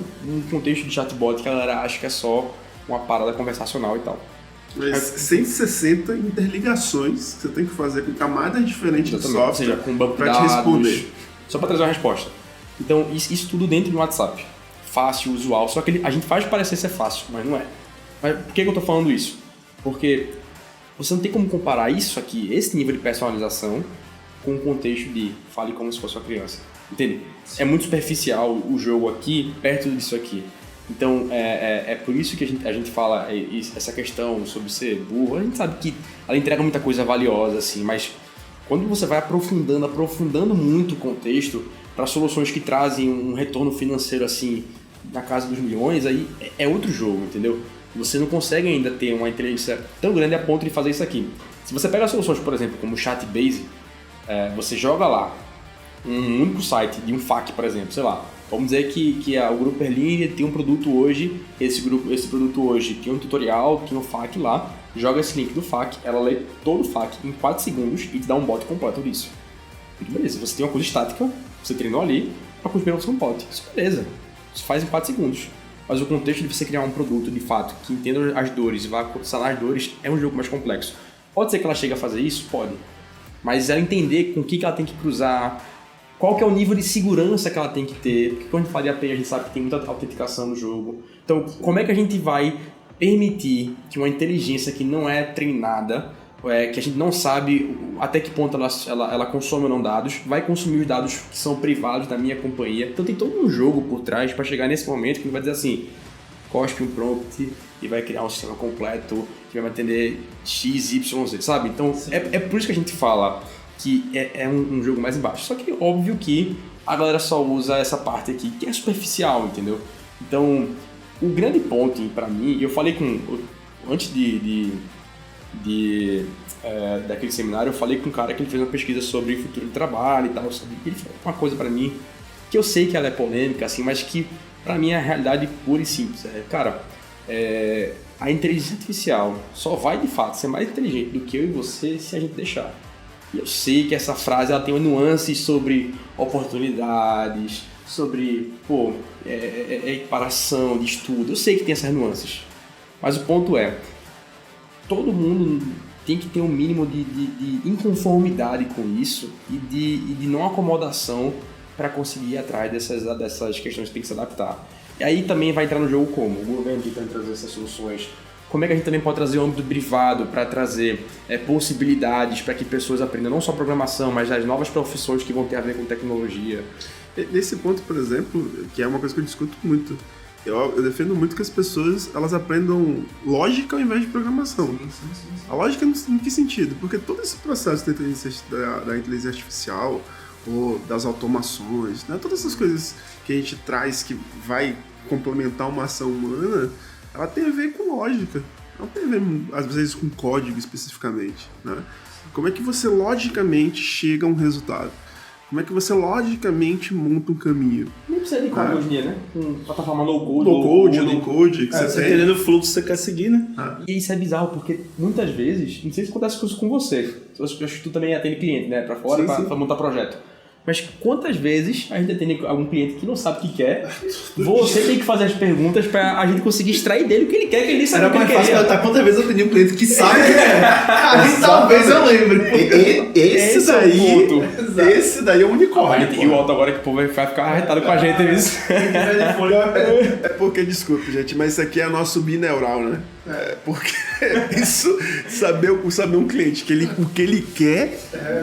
contexto de chatbot que a galera acha que é só uma parada conversacional e tal. Mas 160 interligações que você tem que fazer com camadas diferentes de software, ou seja, com banco de dados, te responder. Só para trazer uma resposta. Então, isso tudo dentro do WhatsApp. Fácil, usual, só que a gente faz parecer ser fácil, mas não é. Mas por que eu estou falando isso? Porque você não tem como comparar isso aqui, esse nível de personalização, com o contexto de fale como se fosse uma criança. Entende? Sim. É muito superficial o jogo aqui, perto disso aqui. Então, é por isso que a gente fala essa questão sobre ser burro. A gente sabe que ela entrega muita coisa valiosa, assim, mas quando você vai aprofundando muito o contexto para soluções que trazem um retorno financeiro, assim, na casa dos milhões, aí é outro jogo, entendeu? Você não consegue ainda ter uma inteligência tão grande a ponto de fazer isso aqui. Se você pega soluções, por exemplo, como o Chatbase, você joga lá um único site de um FAQ, por exemplo, sei lá, vamos dizer que o Grupo Berlim tem um produto hoje, esse produto hoje tem um tutorial, tem um FAQ lá, joga esse link do FAQ, ela lê todo o FAQ em 4 segundos e te dá um bot completo disso. Beleza, você tem uma coisa estática, você treinou ali, para construir um bot, isso beleza, isso faz em 4 segundos. Mas o contexto de você criar um produto, de fato, que entenda as dores e vá sanar as dores, é um jogo mais complexo. Pode ser que ela chegue a fazer isso? Pode. Mas ela entender com o que ela tem que cruzar, qual que é o nível de segurança que ela tem que ter, porque quando a gente fala de API, a gente sabe que tem muita autenticação no jogo. Então, como é que a gente vai permitir que uma inteligência que não é treinada, que a gente não sabe até que ponto ela consome ou não dados, vai consumir os dados que são privados da minha companhia. Então tem todo um jogo por trás para chegar nesse momento que a gente vai dizer assim, cospe um prompt e vai criar um sistema completo que vai atender X, Y, Z, sabe? Então é por isso que a gente fala que é um jogo mais embaixo. Só que óbvio que a galera só usa essa parte aqui, que é superficial, entendeu? Então, o grande ponto pra mim, eu falei antes daquele seminário, eu falei com um cara que ele fez uma pesquisa sobre o futuro do trabalho e tal, ele falou uma coisa pra mim, que eu sei que ela é polêmica, assim, mas que pra mim é a realidade pura e simples. A inteligência artificial só vai, de fato, ser mais inteligente do que eu e você se a gente deixar. E eu sei que essa frase ela tem nuances sobre oportunidades, sobre equiparação de estudo. Eu sei que tem essas nuances. Mas o ponto é, todo mundo tem que ter um mínimo de inconformidade com isso e de não acomodação para conseguir ir atrás dessas questões que tem que se adaptar. E aí também vai entrar no jogo como? O governo tentando trazer essas soluções. Como é que a gente também pode trazer o âmbito privado para trazer possibilidades para que pessoas aprendam não só programação, mas as novas profissões que vão ter a ver com tecnologia. Nesse ponto, por exemplo, que é uma coisa que eu discuto muito, eu defendo muito que as pessoas elas aprendam lógica ao invés de programação. Sim. A lógica em que sentido? Porque todo esse processo da inteligência artificial ou das automações, né? Todas essas coisas que a gente traz que vai complementar uma ação humana, ela tem a ver com lógica, não tem a ver, às vezes, com código especificamente, né? Como é que você logicamente chega a um resultado? Como é que você logicamente monta um caminho? Nem precisa de código hoje em dia, né? Com plataforma no-code. No-code, que você tem. Entendendo o fluxo que você quer seguir, né? E isso é bizarro, porque muitas vezes, não sei se acontece isso com você, acho que tu também atende cliente, né? Pra fora, pra montar projeto. Mas quantas vezes a gente tem algum cliente que não sabe o que quer, você tem que fazer as perguntas pra a gente conseguir extrair dele o que ele quer, que ele nem sabe o que ele quer. Era mais fácil perguntar quantas vezes eu atendi um cliente que sabe o que é. Aí talvez eu lembre. Esse daí é o unicórnio. E o alto agora que o povo vai ficar arretado com a gente nisso. É porque, desculpa, gente, mas isso aqui é nosso bineural, né? Porque isso, saber um cliente, o que ele quer...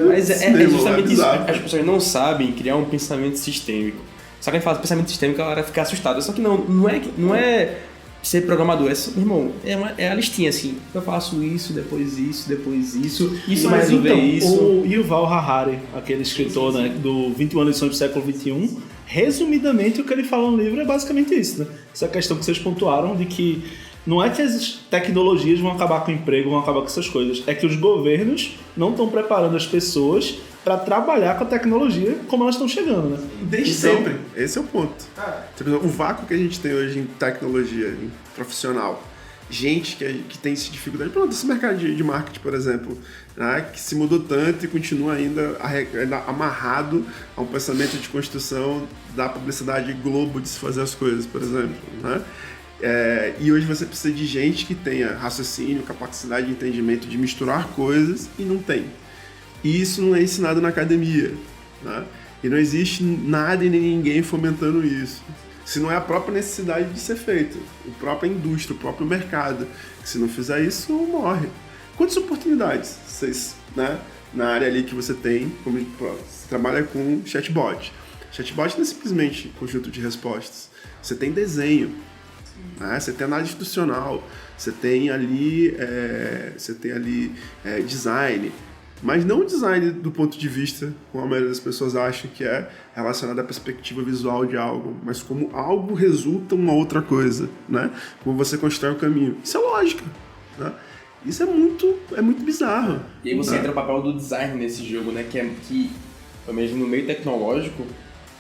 Mas é justamente isso. As pessoas não sabem criar um pensamento sistêmico. Só que a gente fala pensamento sistêmico, a galera fica assustada. Só que não é ser programador, meu irmão, é a listinha assim. Eu faço isso, depois isso, depois isso. Isso vai resolver isso. O Yuval Harari, aquele escritor, né, do 21 lições do século XXI, resumidamente o que ele fala no livro é basicamente isso, né? Essa questão que vocês pontuaram de que não é que as tecnologias vão acabar com o emprego, vão acabar com essas coisas. É que os governos não estão preparando as pessoas para trabalhar com a tecnologia como elas estão chegando, né? Desde sempre. Esse é o ponto. O vácuo que a gente tem hoje em tecnologia, em profissional, gente que tem essa dificuldade. Pronto, esse mercado de marketing, por exemplo, né, que se mudou tanto e continua ainda amarrado a um pensamento de construção da publicidade Globo de se fazer as coisas, por exemplo, né? E hoje você precisa de gente que tenha raciocínio, capacidade de entendimento de misturar coisas e não tem. E isso não é ensinado na academia, né? E não existe nada e nem ninguém fomentando isso. Se não é a própria necessidade de ser feito, a própria indústria, o próprio mercado, que se não fizer isso, morre. Quantas oportunidades vocês, né, na área ali que você tem, como você trabalha com chatbot. Chatbot não é simplesmente conjunto de respostas. Você tem desenho, né? Você tem análise institucional, você tem ali design, mas não design do ponto de vista, como a maioria das pessoas acha que é relacionado à perspectiva visual de algo, mas como algo resulta uma outra coisa, né? Como você constrói o caminho. Isso é lógica, né? Isso é muito bizarro. E aí você entra o papel do design nesse jogo, né? Que pelo menos no meio tecnológico,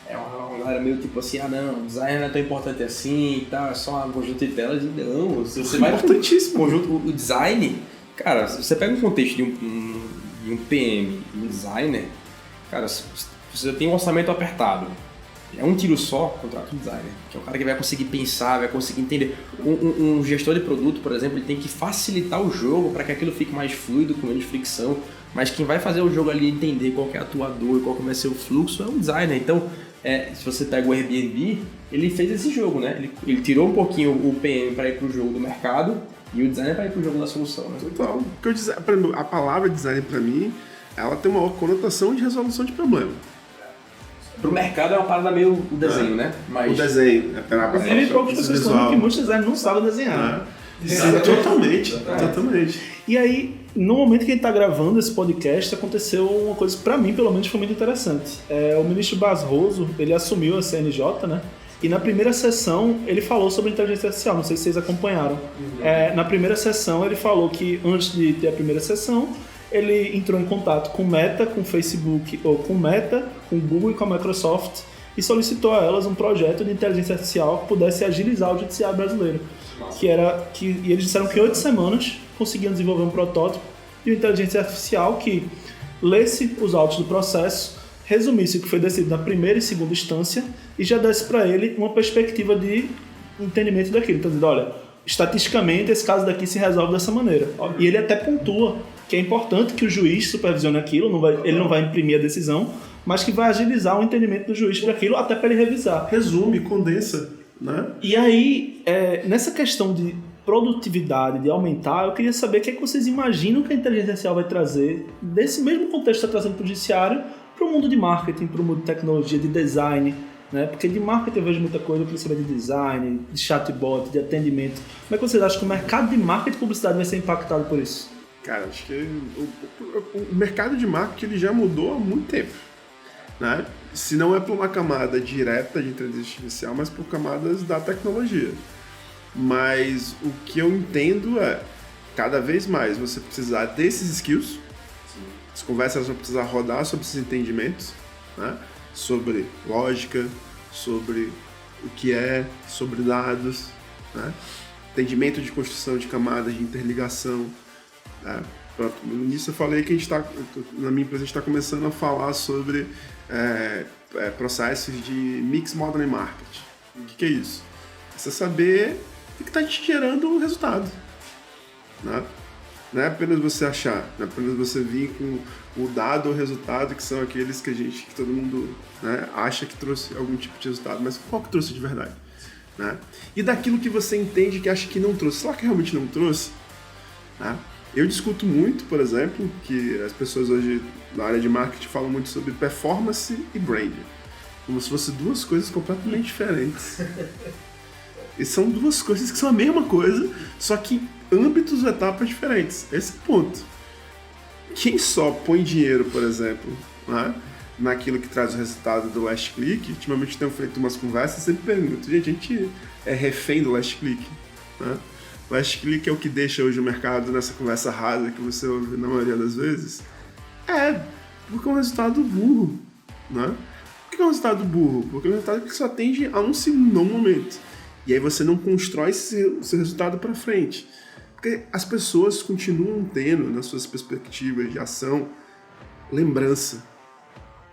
é uma galera meio tipo assim, não, design não é tão importante assim e tal, é só um conjunto de telas. Não, se você vai importantíssimo. O design, cara, se você pega um contexto de um PM e um designer, cara, se você tem um orçamento apertado, é um tiro só, contrata um designer, que é o cara que vai conseguir pensar, vai conseguir entender. Um gestor de produto, por exemplo, ele tem que facilitar o jogo para que aquilo fique mais fluido, com menos fricção, mas quem vai fazer o jogo ali entender qual que é atuador e qual que vai ser o fluxo é um designer. Então, se você pega o Airbnb, ele fez esse jogo, né? Ele tirou um pouquinho o PM para ir pro jogo do mercado e o designer para ir pro jogo da solução, né? Total. Porque a palavra design para mim, ela tem uma conotação de resolução de problema. Pro mercado é uma parada meio o desenho, né? Mas... O desenho. Inclusive, poucas pessoas falam que muitos designers não sabem desenhar. Totalmente. E aí, no momento que a gente tá gravando esse podcast, aconteceu uma coisa, pra mim, pelo menos, foi muito interessante. O ministro Barroso, ele assumiu a CNJ, né? E na primeira sessão, ele falou sobre inteligência artificial, não sei se vocês acompanharam. Na primeira sessão, ele falou que, antes de ter a primeira sessão, ele entrou em contato com Meta, com Facebook, ou com Meta, com Google e com a Microsoft, e solicitou a elas um projeto de inteligência artificial que pudesse agilizar o judiciário brasileiro. E eles disseram que em 8 semanas conseguiam desenvolver um protótipo de inteligência artificial que lesse os autos do processo, resumisse o que foi decidido na primeira e segunda instância e já desse para ele uma perspectiva de entendimento daquilo. Então, dizendo, olha, estatisticamente esse caso daqui se resolve dessa maneira. E ele até pontua que é importante que o juiz supervisione aquilo, ele não vai imprimir a decisão, mas que vai agilizar o entendimento do juiz para aquilo, até para ele revisar. Resume, condensa, né? E aí, nessa questão de produtividade, de aumentar, eu queria saber o que é que vocês imaginam que a inteligência artificial vai trazer, desse mesmo contexto que está trazendo para o judiciário, para o mundo de marketing, para o mundo de tecnologia, de design, né? Porque de marketing eu vejo muita coisa, eu queria saber de design, de chatbot, de atendimento. Como é que vocês acham que o mercado de marketing e publicidade vai ser impactado por isso? Cara, acho que o mercado de marketing ele já mudou há muito tempo, né? Se não é por uma camada direta de inteligência artificial, mas por camadas da tecnologia. Mas o que eu entendo é, cada vez mais você precisar desses skills, as conversas vão precisar rodar sobre esses entendimentos, né? Sobre lógica, sobre o que é, sobre dados, né? Entendimento de construção de camadas, de interligação. Pronto, no início eu falei que na minha empresa a gente está começando a falar sobre processos de Mixed Modeling Marketing. O que é isso? É você saber o que está te gerando o resultado, né? Não é apenas você achar, não é apenas você vir com o dado ou o resultado, que são aqueles que todo mundo, né, acha que trouxe algum tipo de resultado, mas qual que trouxe de verdade, né? E daquilo que você entende que acha que não trouxe, será que realmente não trouxe? Né? Eu discuto muito, por exemplo, que as pessoas hoje na área de marketing falam muito sobre performance e brand, como se fossem duas coisas completamente diferentes. E são duas coisas que são a mesma coisa, só que âmbitos ou etapas diferentes. Esse é o ponto. Quem só põe dinheiro, por exemplo, né, naquilo que traz o resultado do last click, ultimamente tenho feito umas conversas, sempre pergunto, gente, a gente é refém do last click? Né? O last click é o que deixa hoje o mercado nessa conversa rasa que você ouve na maioria das vezes? Porque é um resultado burro. Né? Por que é um resultado burro? Porque é um resultado que só atende a um segundo momento. E aí você não constrói seu resultado para frente. Porque as pessoas continuam tendo, nas suas perspectivas de ação, lembrança,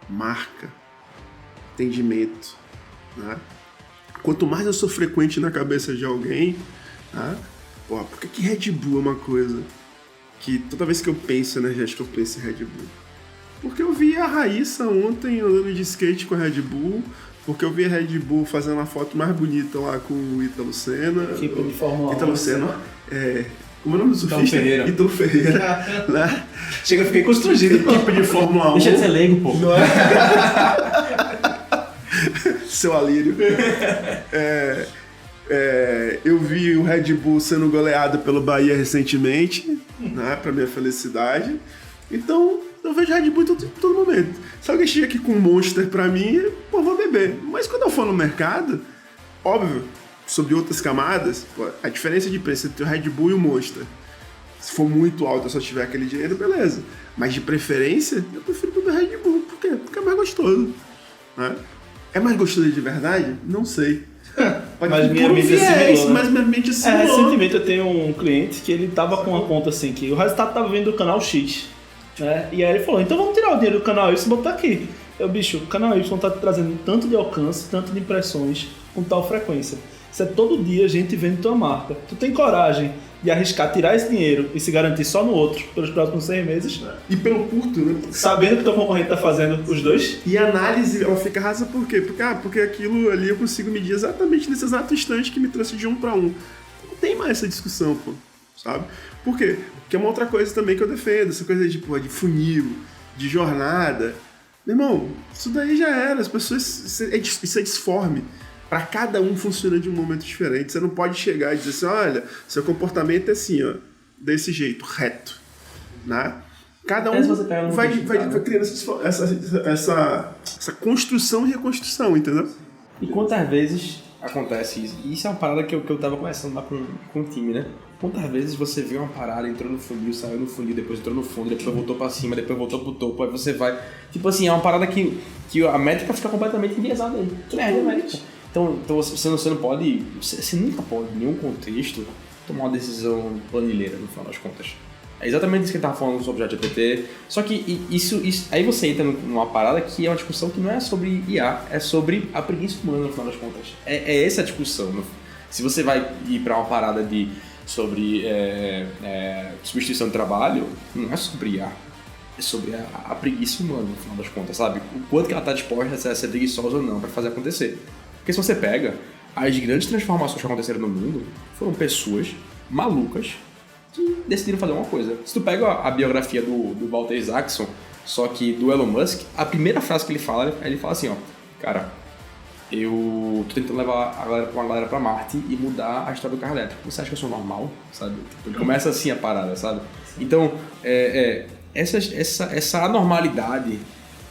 marca, entendimento. Né? Quanto mais eu sou frequente na cabeça de alguém, né? Por que Red Bull é uma coisa que toda vez que eu penso energético, eu penso em Red Bull? Porque eu vi a Raíssa ontem andando de skate com a Red Bull, porque eu vi a Red Bull fazendo a foto mais bonita lá com o Ítalo Senna. Equipe de Fórmula 1. Ítalo Senna. Como é o nome do surfista? Ítalo Ferreira. Né? Chega, fiquei constrangido. Equipe de Fórmula 1. Deixa de ser leigo, pô. Não é? Seu Alírio. Eu vi o Red Bull sendo goleado pelo Bahia recentemente, né, pra minha felicidade. Então, eu vejo Red Bull em todo momento. Se alguém chega aqui com um Monster pra mim, eu vou beber. Mas quando eu for no mercado, óbvio, sobre outras camadas, a diferença de preço entre o Red Bull e o Monster, se for muito alto, eu só tiver aquele dinheiro, beleza. Mas de preferência, eu prefiro beber Red Bull. Por quê? Porque é mais gostoso. Né? É mais gostoso de verdade? Não sei. Mas minha mente assimilou, mas minha mente assimilou. Recentemente eu tenho um cliente que ele tava com uma conta assim, que o resultado tava vindo do canal X. Né? E aí ele falou, então vamos tirar o dinheiro do canal Y e botar aqui. Bicho, o canal Y tá trazendo tanto de alcance, tanto de impressões, com tal frequência. Isso é todo dia gente vendo tua marca. Tu tem coragem de arriscar tirar esse dinheiro e se garantir só no outro pelos próximos 6 meses? E pelo curto, né? Sabendo que teu concorrente tá fazendo os dois? E a análise, ela fica rasa por quê? Porque aquilo ali eu consigo medir exatamente nesse exato instante que me trouxe de 1 para 1. Não tem mais essa discussão, pô. Sabe? Por quê? Porque é uma outra coisa também que eu defendo, essa coisa de funil, de jornada. Meu irmão, isso daí já era, as pessoas, isso é disforme. Para cada um funciona de um momento diferente. Você não pode chegar e dizer assim, olha, seu comportamento é assim, ó, desse jeito, reto. Né? Cada um vai criando essa construção e reconstrução, entendeu? E quantas vezes acontece isso? E isso é uma parada que eu tava conversando lá com o time, né? Quantas vezes você vê uma parada, entrou no funil, saiu no funil, depois entrou no fundo, depois voltou pra cima, depois voltou pro topo, aí você vai... Tipo assim, é uma parada que a métrica fica completamente enviesada aí. Então você não pode... Você nunca pode, em nenhum contexto, tomar uma decisão planilheira, no final das contas. É exatamente isso que ele tava falando sobre o ChatGPT. Só que isso, aí você entra numa parada que é uma discussão que não é sobre IA, é sobre a preguiça humana, no final das contas. É essa a discussão. Se você vai ir para uma parada sobre substituição de trabalho, não é sobre IA. É sobre a preguiça humana, no final das contas, sabe? O quanto que ela está disposta a ser preguiçosa ou não para fazer acontecer. Porque se você pega, as grandes transformações que aconteceram no mundo foram pessoas malucas que decidiram fazer uma coisa. Se tu pega a biografia do Walter Isaacson, só que do Elon Musk, a primeira frase que ele fala assim, ó, cara, eu tô tentando levar uma galera pra Marte e mudar a história do carro elétrico. Você acha que eu sou normal, sabe? Ele começa assim a parada, sabe? Então, essa anormalidade,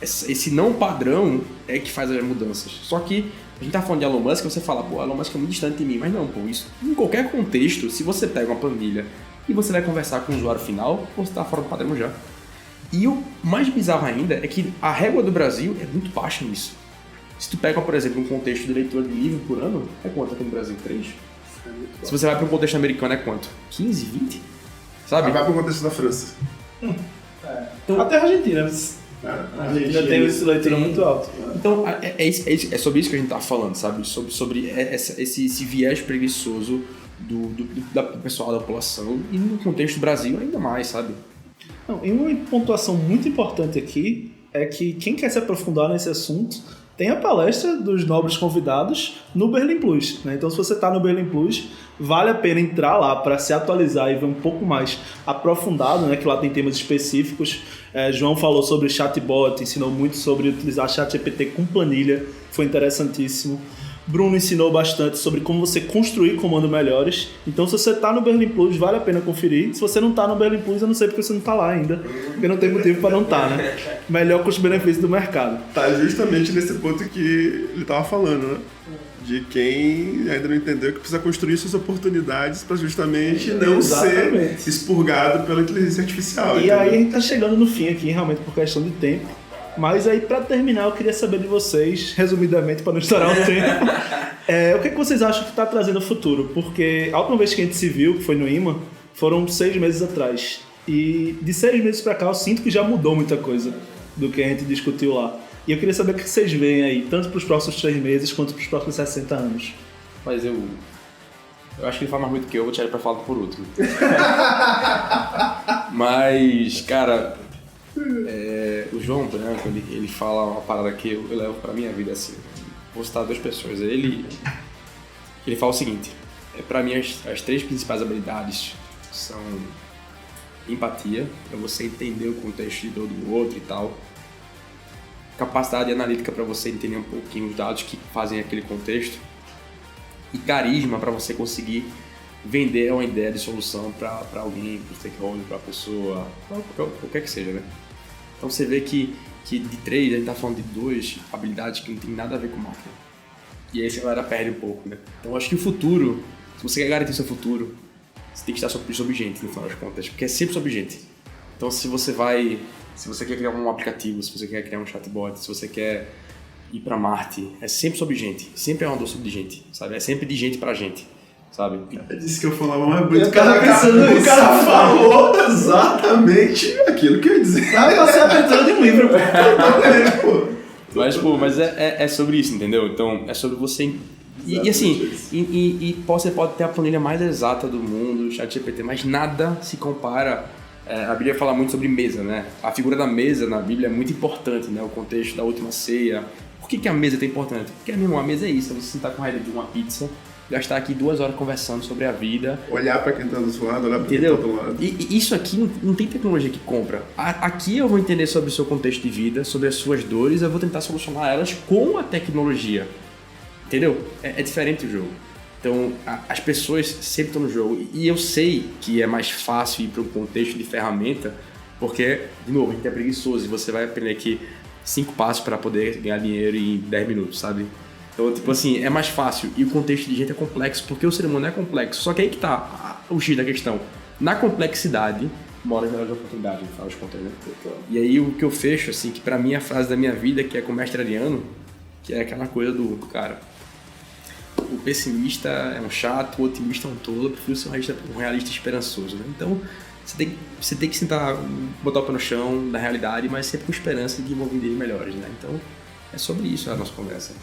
esse não padrão é que faz as mudanças. Só que a gente tá falando de Elon Musk, você fala, pô, Elon Musk é muito distante de mim. Mas não, pô, isso em qualquer contexto, se você pega uma planilha e você vai conversar com o usuário final, você tá fora do padrão já. E o mais bizarro ainda é que a régua do Brasil é muito baixa nisso. Se tu pega, por exemplo, um contexto de leitura de livro por ano, é quanto aqui no Brasil? 3? Se você vai para um contexto americano, é quanto? 15, 20? Sabe? Vai para o contexto da França. Então, até a Argentina. A Argentina tem esse leitura muito alto. Então, é sobre isso que a gente tá falando, sabe? Sobre esse viés preguiçoso do pessoal da população e no contexto do Brasil ainda mais, sabe? Não, e uma pontuação muito importante aqui é que quem quer se aprofundar nesse assunto tem a palestra dos nobres convidados no Berlim Plus, né? Então, se você está no Berlim Plus, vale a pena entrar lá para se atualizar e ver um pouco mais aprofundado, né? Que lá tem temas específicos. João falou sobre chatbot, ensinou muito sobre utilizar ChatGPT com planilha, foi interessantíssimo. Bruno ensinou bastante sobre como você construir comandos melhores. Então, se você está no Berlim Plus, vale a pena conferir. Se você não está no Berlim Plus, eu não sei porque você não está lá ainda. Porque não tem motivo para não estar, né? Melhor custo-benefício do mercado. Tá justamente nesse ponto que ele estava falando, né? De quem ainda não entendeu que precisa construir suas oportunidades para justamente não ser expurgado pela inteligência artificial. E entendeu? aí a gente está chegando no fim aqui, realmente por questão de tempo. Mas aí, para terminar, eu queria saber de vocês, resumidamente, para não estourar o tempo, o que vocês acham que está trazendo o futuro? Porque a última vez que a gente se viu, que foi no IMA, foram 6 meses atrás. E de 6 meses para cá, eu sinto que já mudou muita coisa do que a gente discutiu lá. E eu queria saber o que vocês veem aí, tanto para os próximos 3 meses, quanto para os próximos 60 anos. Mas eu acho que ele fala mais muito que eu, vou tirar ele para falar por último. Mas, cara... o João Branco, ele fala uma parada que eu levo pra minha vida assim. Vou citar 2 pessoas. Ele fala o seguinte: pra mim as 3 principais habilidades são empatia, pra você entender o contexto de dor do outro e tal, capacidade analítica pra você entender um pouquinho os dados que fazem aquele contexto, e carisma pra você conseguir vender uma ideia de solução pra alguém, pro stakeholder, pra pessoa, qualquer que seja, né? Então você vê que de 3, a gente tá falando de 2 habilidades que não tem nada a ver com marketing. E aí a galera perde um pouco, né? Então eu acho que o futuro, se você quer garantir o seu futuro, você tem que estar sobre gente, no final das contas, porque é sempre sobre gente. Então se você quer criar um aplicativo, se você quer criar um chatbot, se você quer ir pra Marte, é sempre sobre gente. Sempre é uma dor sobre gente, sabe? É sempre de gente pra gente. Sabe? É disso que eu falava mais bonito. O cara falou exatamente aquilo que eu ia dizer. Você é a abertura de um livro, pô. Mas é sobre isso, entendeu? Então, é sobre você... E assim, você pode ter a planilha mais exata do mundo, o ChatGPT, mas nada se compara... a Bíblia fala muito sobre mesa, né? A figura da mesa na Bíblia é muito importante, né? O contexto da última ceia. Por que a mesa é tão importante? Porque, meu irmão, a mesa é isso. Você sentar com a rede de uma pizza... gastar aqui 2 horas conversando sobre a vida. Olhar pra quem tá do seu lado, olhar pra quem tá do outro lado. E isso aqui não tem tecnologia que compra. Aqui eu vou entender sobre o seu contexto de vida, sobre as suas dores, eu vou tentar solucionar elas com a tecnologia. Entendeu? É diferente o jogo. Então, as pessoas sempre estão no jogo. E eu sei que é mais fácil ir para um contexto de ferramenta, porque, de novo, a gente é preguiçoso e você vai aprender aqui 5 passos para poder ganhar dinheiro em 10 minutos, sabe? Então, tipo assim, é mais fácil e o contexto de gente é complexo, porque o ser humano é complexo. Só que aí que tá o X da questão. Na complexidade, mora a melhor oportunidade, no final das contas, né? E aí o que eu fecho, assim, que pra mim é a frase da minha vida, que é com o mestre Ariano, que é aquela coisa do, cara, o pessimista é um chato, o otimista é um tolo, eu prefiro ser um realista esperançoso, né? Então, Você tem que sentar, botar o pé no chão da realidade, mas sempre com esperança de desenvolver ideias melhores, né? Então, é sobre isso a nossa conversa.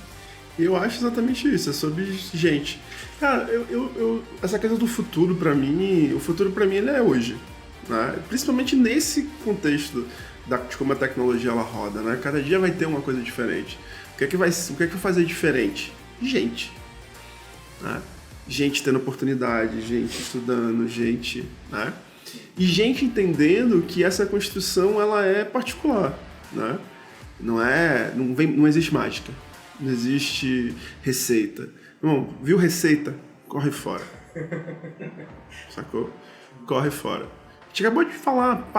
Eu acho exatamente isso, é sobre gente. Cara, essa coisa do futuro pra mim, o futuro pra mim ele é hoje, né? Principalmente nesse contexto de como a tecnologia ela roda, né? Cada dia vai ter uma coisa diferente. O que é que vai fazer diferente? Gente, né? Gente tendo oportunidade, gente estudando, gente, né? E gente entendendo que essa construção ela é particular, né? Não existe mágica, não existe receita. Irmão, viu receita? Corre fora. Sacou? Corre fora. A gente acabou de falar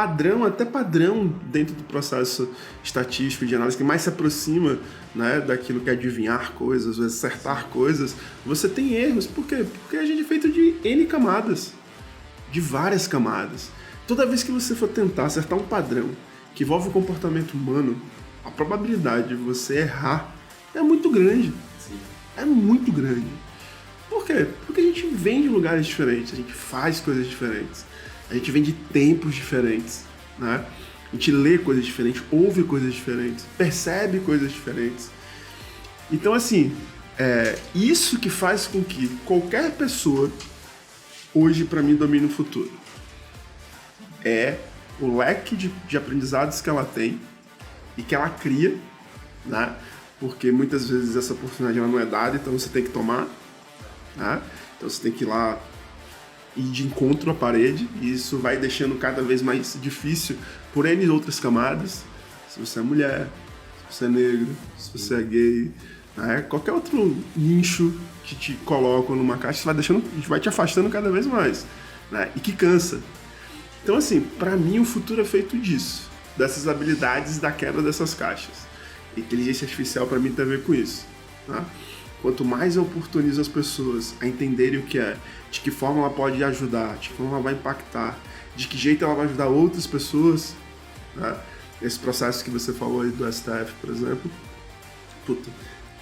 até padrão dentro do processo estatístico de análise que mais se aproxima, né, daquilo que é adivinhar coisas, acertar coisas. Você tem erros. Por quê? Porque a gente é feito de N camadas. De várias camadas. Toda vez que você for tentar acertar um padrão que envolve o comportamento humano, a probabilidade de você errar é muito grande. Sim. É muito grande. Por quê? Porque a gente vem de lugares diferentes, a gente faz coisas diferentes, a gente vem de tempos diferentes, né? A gente lê coisas diferentes, ouve coisas diferentes, percebe coisas diferentes. Então, assim, isso que faz com que qualquer pessoa hoje, para mim, domine o futuro. É o leque de aprendizados que ela tem e que ela cria, né? Porque muitas vezes essa oportunidade ela não é dada, então você tem que tomar, né? Então você tem que ir lá e de encontro à parede, e isso vai deixando cada vez mais difícil por N outras camadas. Se você é mulher, se você é negro, se você é gay, né? Qualquer outro nicho que te colocam numa caixa, vai te afastando cada vez mais, né? E que cansa. Então, assim, pra mim o futuro é feito disso, dessas habilidades da quebra dessas caixas. E inteligência artificial pra mim tem a ver com isso, tá? Quanto mais eu oportunizo as pessoas a entenderem o que é, de que forma ela pode ajudar, de que forma ela vai impactar, de que jeito ela vai ajudar outras pessoas, né? Esse processo que você falou aí do STF, por exemplo,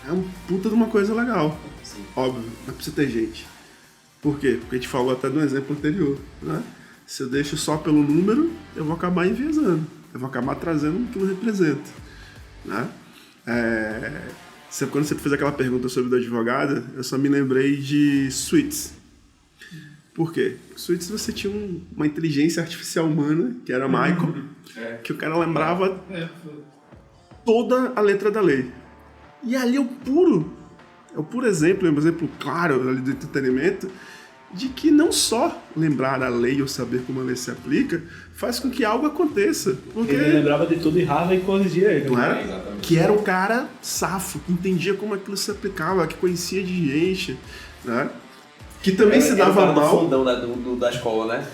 é um puta de uma coisa legal. Sim. Óbvio, não precisa ter gente. Por quê? Porque a gente falou até no exemplo anterior, né? Se eu deixo só pelo número, eu vou acabar enviesando. Eu vou acabar trazendo o que eu represento, né? Quando você fez aquela pergunta sobre o do advogado, eu só me lembrei de Suits. Por quê? Suits você tinha uma inteligência artificial humana, que era Michael, que o cara lembrava toda a letra da lei. E ali é o puro exemplo, um exemplo claro ali do entretenimento, de que não só lembrar a lei ou saber como a lei se aplica faz com que algo aconteça. Porque ele lembrava de tudo e Harvey corrigia ele. Não é? Que era o cara safo, que entendia como aquilo se aplicava, que conhecia de gente, né? Que também se dava mal. mal. O fundão da escola, né?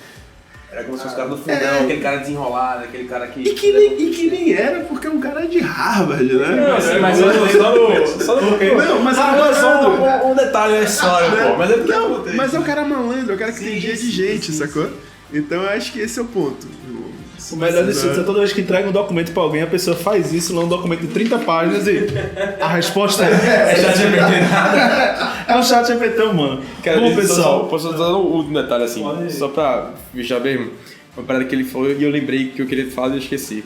Era como se fosse o cara do fundão, aquele cara desenrolado, aquele cara que... E que nem era, porque é um cara de Harvard, né? Não, assim, mas só um detalhe da história, pô. Mas é porque não, mas é o cara malandro, é o cara que entendia de gente, sacou? Então eu acho que esse é o ponto. O melhor disso é toda vez que entrega um documento pra alguém, a pessoa faz isso num documento de 30 páginas e a resposta é chat GPT nada. É um chat GPT, mano. Cara, bom, pessoal. Posso dar um detalhe assim, só pra fechar bem uma parada que ele falou e eu lembrei que eu queria falar e eu esqueci.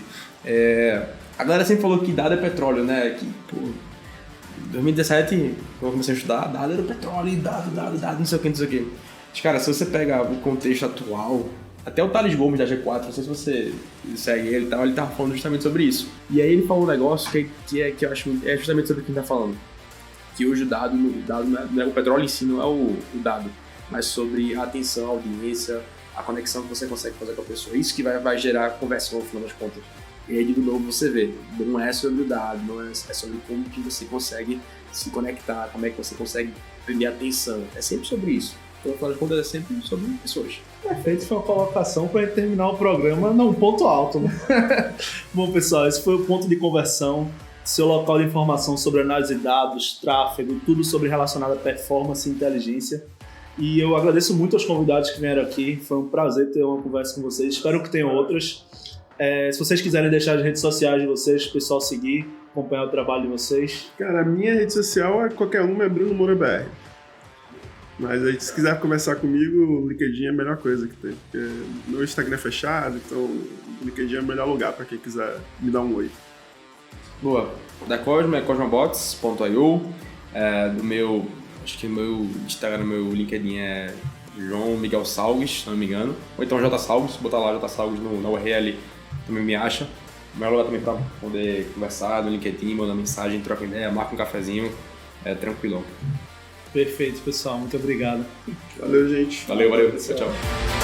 A galera sempre falou que dado é petróleo, né? Que, pô, em 2017, quando eu comecei a estudar, dado era petróleo, e dado, não sei o que. Mas, cara, se você pega o contexto atual, até o Thales Gomes da G4, não sei se você segue ele e tal, ele tava falando justamente sobre isso. E aí ele falou um negócio que eu acho é justamente sobre o que ele tá falando. Que hoje o dado não é o petróleo em si, não é o dado, mas sobre a atenção, a audiência, a conexão que você consegue fazer com a pessoa. Isso que vai gerar conversão, no final das contas. E aí, de novo, você vê, não é sobre o dado, não é sobre como que você consegue se conectar, como é que você consegue prender a atenção. É sempre sobre isso. Então, no final das contas, é sempre sobre pessoas. Perfeito, foi uma colocação para terminar o programa num ponto alto, né? Bom, pessoal, esse foi o Ponto de Conversão, seu local de informação sobre análise de dados, tráfego, tudo sobre relacionado a performance e inteligência. E eu agradeço muito aos convidados que vieram aqui, foi um prazer ter uma conversa com vocês, espero que tenham outras. Se vocês quiserem deixar as redes sociais de vocês, o pessoal seguir, acompanhar o trabalho de vocês. Cara, a minha rede social qualquer uma é Bruno Moura BR. Mas aí, se quiser conversar comigo, o LinkedIn é a melhor coisa que tem. Porque meu Instagram é fechado, então o LinkedIn é o melhor lugar para quem quiser me dar um oi. Boa. Da Cosmo é cosmobots.io. Do meu, acho que meu Instagram, meu LinkedIn é João Miguel Salgues, se não me engano. Ou então J Salgues, botar lá J Salgues na URL também me acha. O melhor lugar também para poder conversar no LinkedIn, mandar mensagem, trocar ideia, marca um cafezinho, tranquilão. Perfeito, pessoal. Muito obrigado. Valeu, gente. Valeu. Tchau.